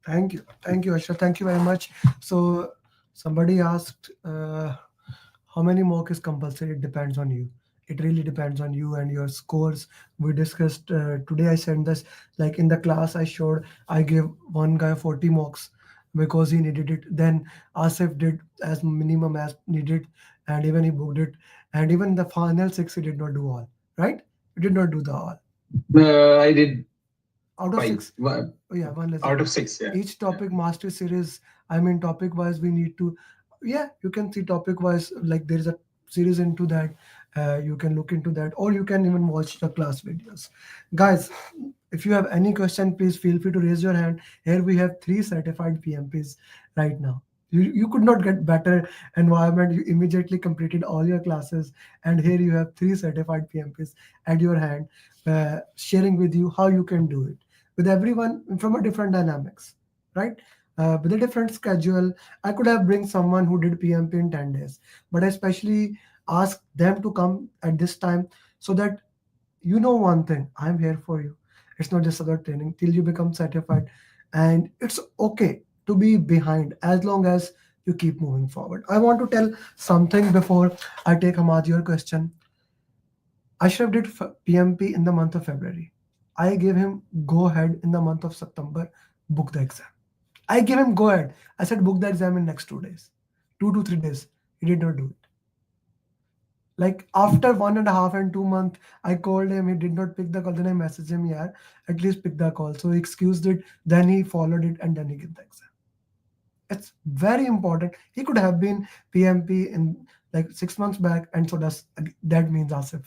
Thank you, Ashraf. Thank you very much. So somebody asked, how many mock is compulsory? It depends on you. It really depends on you and your scores. We discussed today. I said this, like in the class I showed. I gave one guy 40 mocks because he needed it. Then Asif did as minimum as needed, and even he booked it. And even the final six, he did not do all. Right? He did not do the all. I did Out of five. six. Oh, yeah, one less. Out of six, yeah. Each topic master series, I mean, topic wise, we need to, yeah, you can see topic wise, like there is a series into that. You can look into that, or you can even watch the class videos. Guys, if you have any question, please feel free to raise your hand. Here we have 3 certified PMPs right now. You could not get better environment. You immediately completed all your classes, and here you have 3 certified PMPs at your hand, sharing with you how you can do it with everyone from a different dynamics, right? With a different schedule. I could have bring someone who did PMP in 10 days, but I especially ask them to come at this time so that you know one thing, I'm here for you. It's not just about training till you become certified, and it's okay to be behind as long as you keep moving forward. I want to tell something before I take Hamad your question. Ashraf did PMP in the month of February. I gave him go ahead in the month of September, book the exam. I gave him go ahead. I said book the exam in next 2 days, 2 to 3 days. He did not do it. Like after 1.5 and 2 months, I called him. He did not pick the call. Then I messaged him, yeah, at least pick the call. So he excused it. Then he followed it, and then he gave the exam. It's very important. He could have been PMP in like 6 months back, and so that means Asif,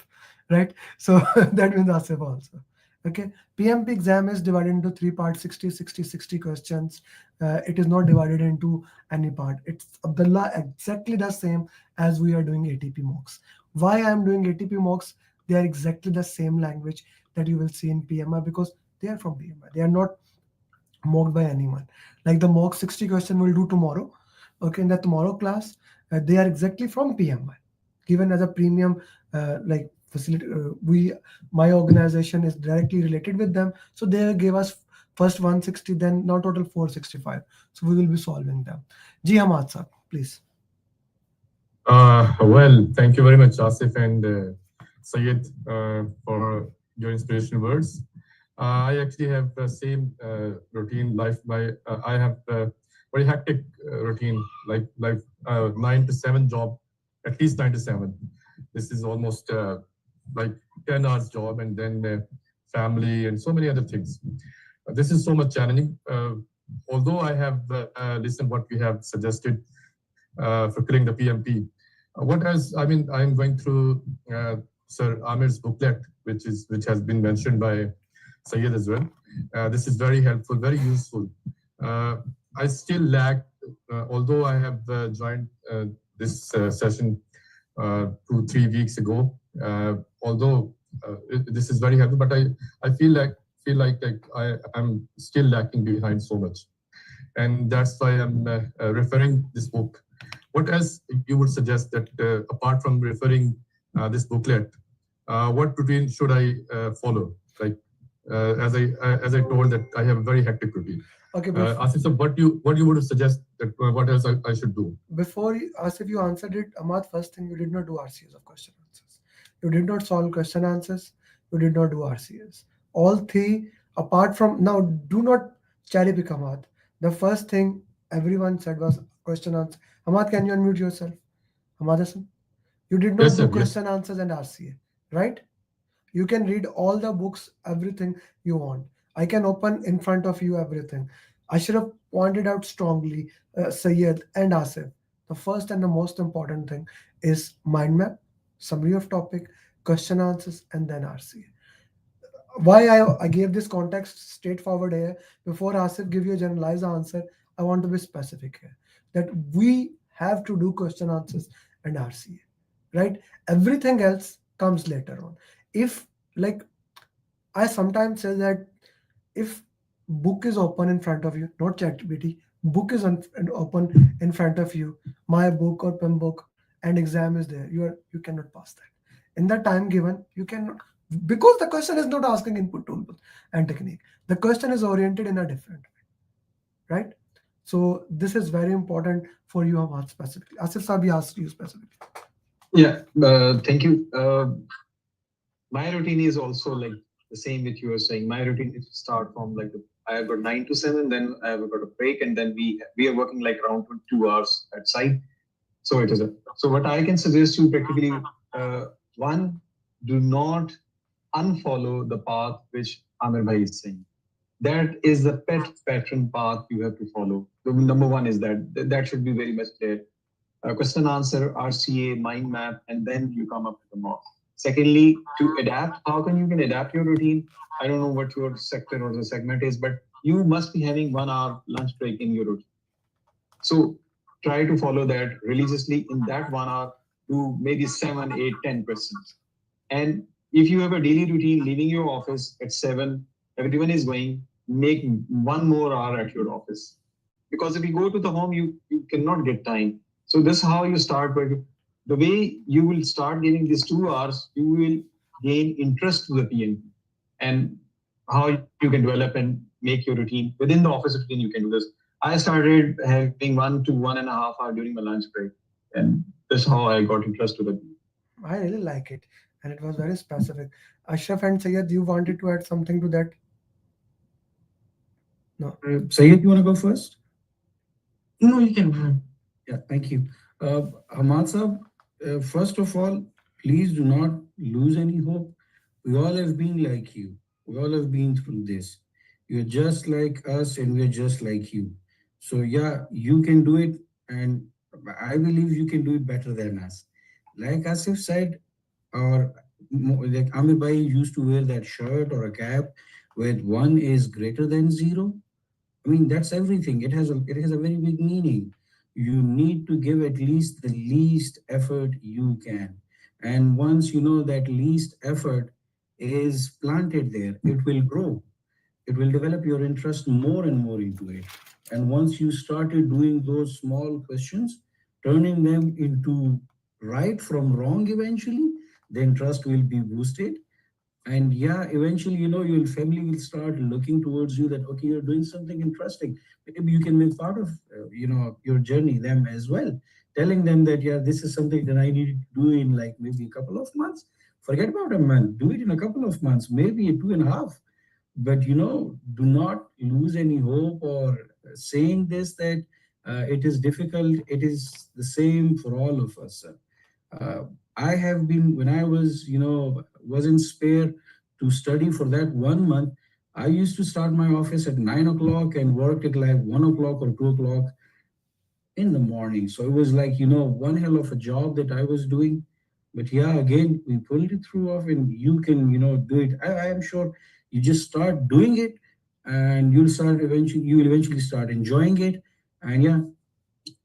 right? So that means Asif also. Okay, PMP exam is divided into 3 parts, 60, 60, 60 questions. It is not divided into any part. It's Abdullah exactly the same as we are doing ATP mocks. Why I am doing ATP mocks? They are exactly the same language that you will see in PMI because they are from PMI. They are not mocked by anyone. Like the mock 60 question we'll do tomorrow. Okay, in the tomorrow class, they are exactly from PMI, given as a premium like facility. My organization is directly related with them, so they gave us first 160, then now total 465. So we will be solving them. Ji Hamad sir, please. Well, thank you very much, Asif and Sayed, for your inspirational words. I actually have the same routine life. I have a very hectic routine, like 9 to 7 job, at least 9 to 7. This is almost like 10 hours job, and then family and so many other things. This is so much challenging. Although I have listened what we have suggested for clearing the PMP. I'm going through Sir Amir's booklet, which has been mentioned by Sayed as well. This is very helpful, very useful. I still lack, although I have joined this session 2-3 weeks ago. Although this is very helpful, but I feel like I'm still lacking behind so much, and that's why I'm referring this book. What else you would suggest that apart from referring this booklet, what routine should I follow? Like as I told that I have a very hectic routine. Okay, Asif, what you would suggest that what else I should do? Before Asif, you answered it. Ahmad, first thing, you did not do RCS of question answers. You did not solve question answers. You did not do RCS. All 3, apart from now, do not cherry pick Ahmad. The first thing everyone said was question answer. Ahmad, can you unmute yourself? Ahmad Hassan, you did not do question answers and RCA, right? You can read all the books, everything you want. I can open in front of you everything. Ashraf pointed out strongly, Sayed and Asif. The first and the most important thing is mind map, summary of topic, question answers, and then RCA. Why I gave this context straightforward here. Before Asif give you a generalized answer, I want to be specific here. That we have to do question answers and RCA, right? Everything else comes later on. If like I sometimes say that if book is open in front of you, not ChatGPT, book is open in front of you, my book or PIM book, and exam is there, you cannot pass that. In the time given, you cannot, because the question is not asking input tool and technique. The question is oriented in a different way, right? So this is very important for you, Hamad, specifically. Asif Sabi asked you specifically. Yeah, thank you. My routine is also like the same which you were saying. My routine is to start from like I have got 9 to 7, then I have got a break, and then we are working like around 2 hours at site. So it is so what I can suggest you practically, one, do not unfollow the path which Amir Bhai is saying. That is the pet pattern path you have to follow. The number one is that should be very much clear. Question answer, RCA, mind map, and then you come up with the mock. Secondly, to adapt, how you can adapt your routine? I don't know what your sector or the segment is, but you must be having 1 hour lunch break in your routine. So try to follow that religiously. In that 1 hour, do maybe 7, 8, 10 questions. And if you have a daily routine, leaving your office at 7, everyone is going, make 1 more hour at your office. Because if you go to the home, you cannot get time. So this is how you start. But the way you will start getting these 2 hours, you will gain interest to the PMP and how you can develop and make your routine. Within the office routine, you can do this. I started having 1 to 1.5 hours during my lunch break. And that's how I got interest to the PMP. I really like it. And it was very specific. Ashraf and Sayed, you wanted to add something to that? No. Sayed, you want to go first? No, you can. Yeah, thank you. Hamad Sahab, first of all, please do not lose any hope. We all have been like you. We all have been through this. You're just like us and we're just like you. So yeah, you can do it, and I believe you can do it better than us. Like Asif said, or like Amir Bhai used to wear that shirt or a cap where 1 is greater than 0. I mean, that's everything. It has a very big meaning. You need to give at least the least effort you can. And once you know that least effort is planted there, it will grow. It will develop your interest more and more into it. And once you started doing those small questions, turning them into right from wrong eventually, the interest will be boosted. And yeah, eventually, your family will start looking towards you that, okay, you're doing something interesting. Maybe you can make part of, your journey, them as well. Telling them that, yeah, this is something that I need to do in like maybe a couple of months. Forget about a month. Do it in a couple of months, maybe 2.5. But, do not lose any hope or saying this, that it is difficult. It is the same for all of us. I have been, when I was, wasn't spare to study for that 1 month, I used to start my office at 9 o'clock and work at like 1 o'clock or 2 o'clock in the morning. So it was like, one hell of a job that I was doing. But yeah, again, we pulled it through off, and you can, do it. I am sure you just start doing it, and you will eventually start enjoying it. And yeah,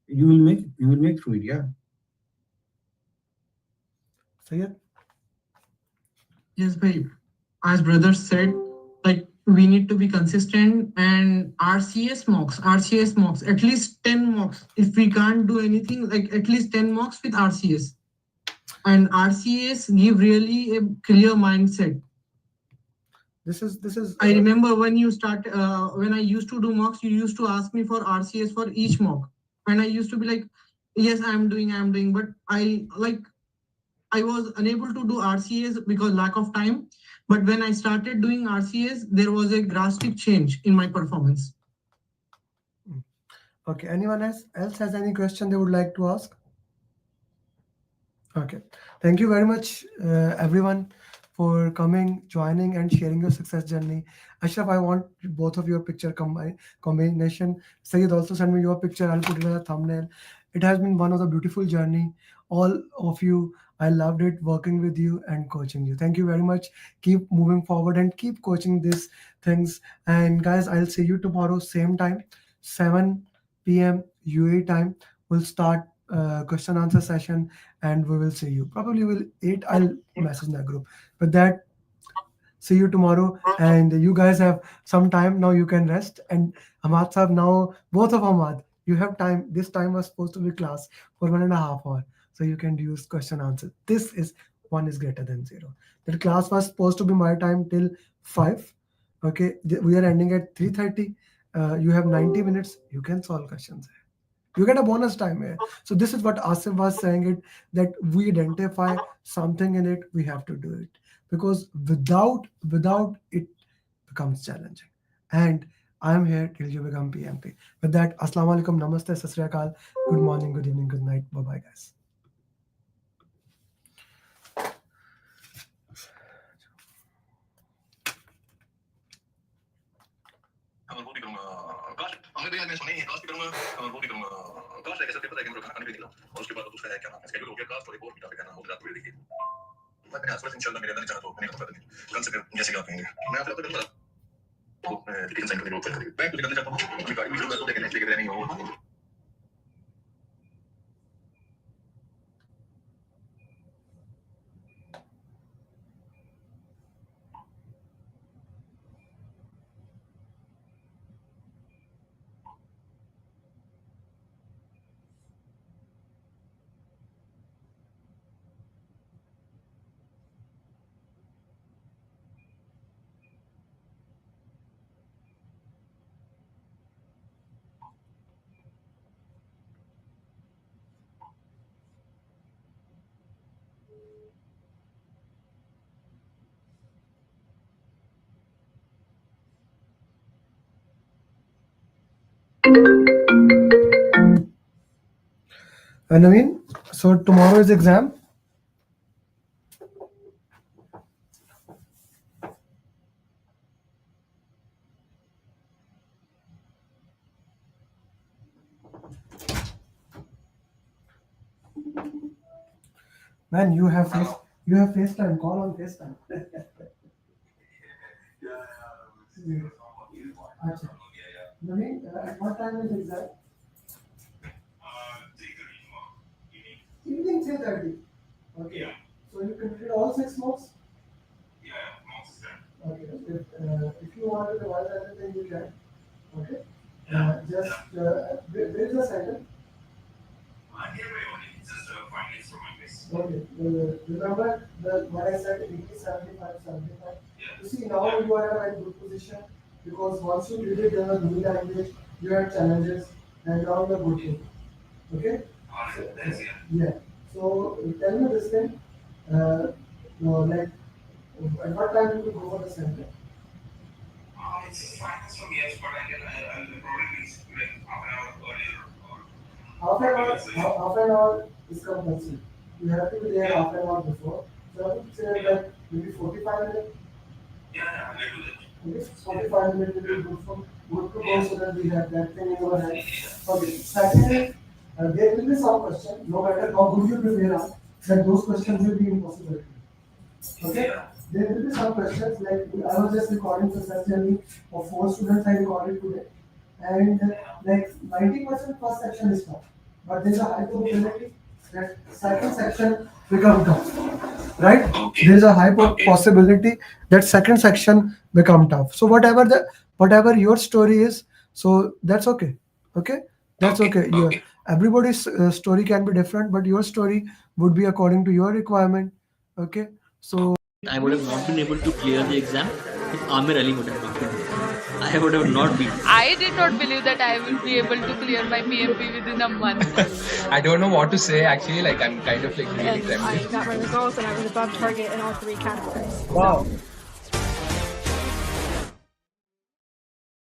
you will make through it. Yeah. Sayed? Yes, bhai. As brother said, like we need to be consistent and RCS mocks, at least 10 mocks. If we can't do anything, like at least 10 mocks with RCS. And RCS give really a clear mindset. This is. I remember when you start, when I used to do mocks, you used to ask me for RCS for each mock, and I used to be like, yes, I'm doing, but I was unable to do RCS because lack of time. But when I started doing RCS, there was a drastic change in my performance. Okay. Anyone else has any question they would like to ask? Okay. Thank you very much, everyone, for coming, joining, and sharing your success journey. Ashraf, I want both of your picture combination. Sayed, also send me your picture. I'll put it as a thumbnail. It has been one of the beautiful journey. All of you, I loved it working with you and coaching you. Thank you very much. Keep moving forward and keep coaching these things. And guys, I'll see you tomorrow, same time, 7 p.m. UAE time. We'll start question answer session, and we will see you. Probably will 8. I'll message in the group. But that, see you tomorrow. And you guys have some time now. You can rest. And Hamad Sahab, now both of Hamad, you have time. This time was supposed to be class for 1.5 hours. So So you can use question answer. This is 1 is greater than 0. That class was supposed to be my time till 5. Okay, we are ending at 3:30. You have 90 minutes. You can solve questions. You get a bonus time here. So this is what Asif was saying, it that we identify something in it, we have to do it, because without it becomes challenging. And I am here till you become PMP. With that, Assalamu alaikum, namaste, sat sri akal, good morning, good evening, good night, bye bye guys. And I mean, so tomorrow is exam. Man, you have FaceTime. Call on FaceTime. At what time is exam? Evening 3:30. Okay. Yeah. So you completed all 6 modes? Yeah, most. Okay. If you want to revise everything, you can. Okay. Where is the center? Okay. Remember what I said, 80, 75, 75. Yeah. You see, now you are in a very good position, because once you did it in a new language, you had challenges, and now you are good. Okay? So, yeah. So tell me this thing, like, at what time you will go for the center? It's fine for me, but I'll probably reach like half an hour is compulsory. You have to be there half an hour before. So I would say that maybe 45 minutes. Yeah, I'll do that. Okay, 45 minutes will be good to go, so that we have that thing in our hand. Okay, second, there will be some question, no matter how good you prepare, that those questions will be impossible. Okay, there will be some questions, like I was just recording the first journey of 4 students I recorded today, and like 90% first section is tough, but there's a high probability that second section become tough, right? Okay. There is a high possibility that second section become tough. So whatever your story is, so that's okay. Okay, that's okay. Everybody's story can be different, but your story would be according to your requirement. Okay, so I would have not been able to clear the exam if Amir Ali would have not been there. I would have not been. I did not believe that I will be able to clear my PMP within a month. I don't know what to say actually, like I'm kind of like really I got my results and I was above target in all 3 categories. Wow. So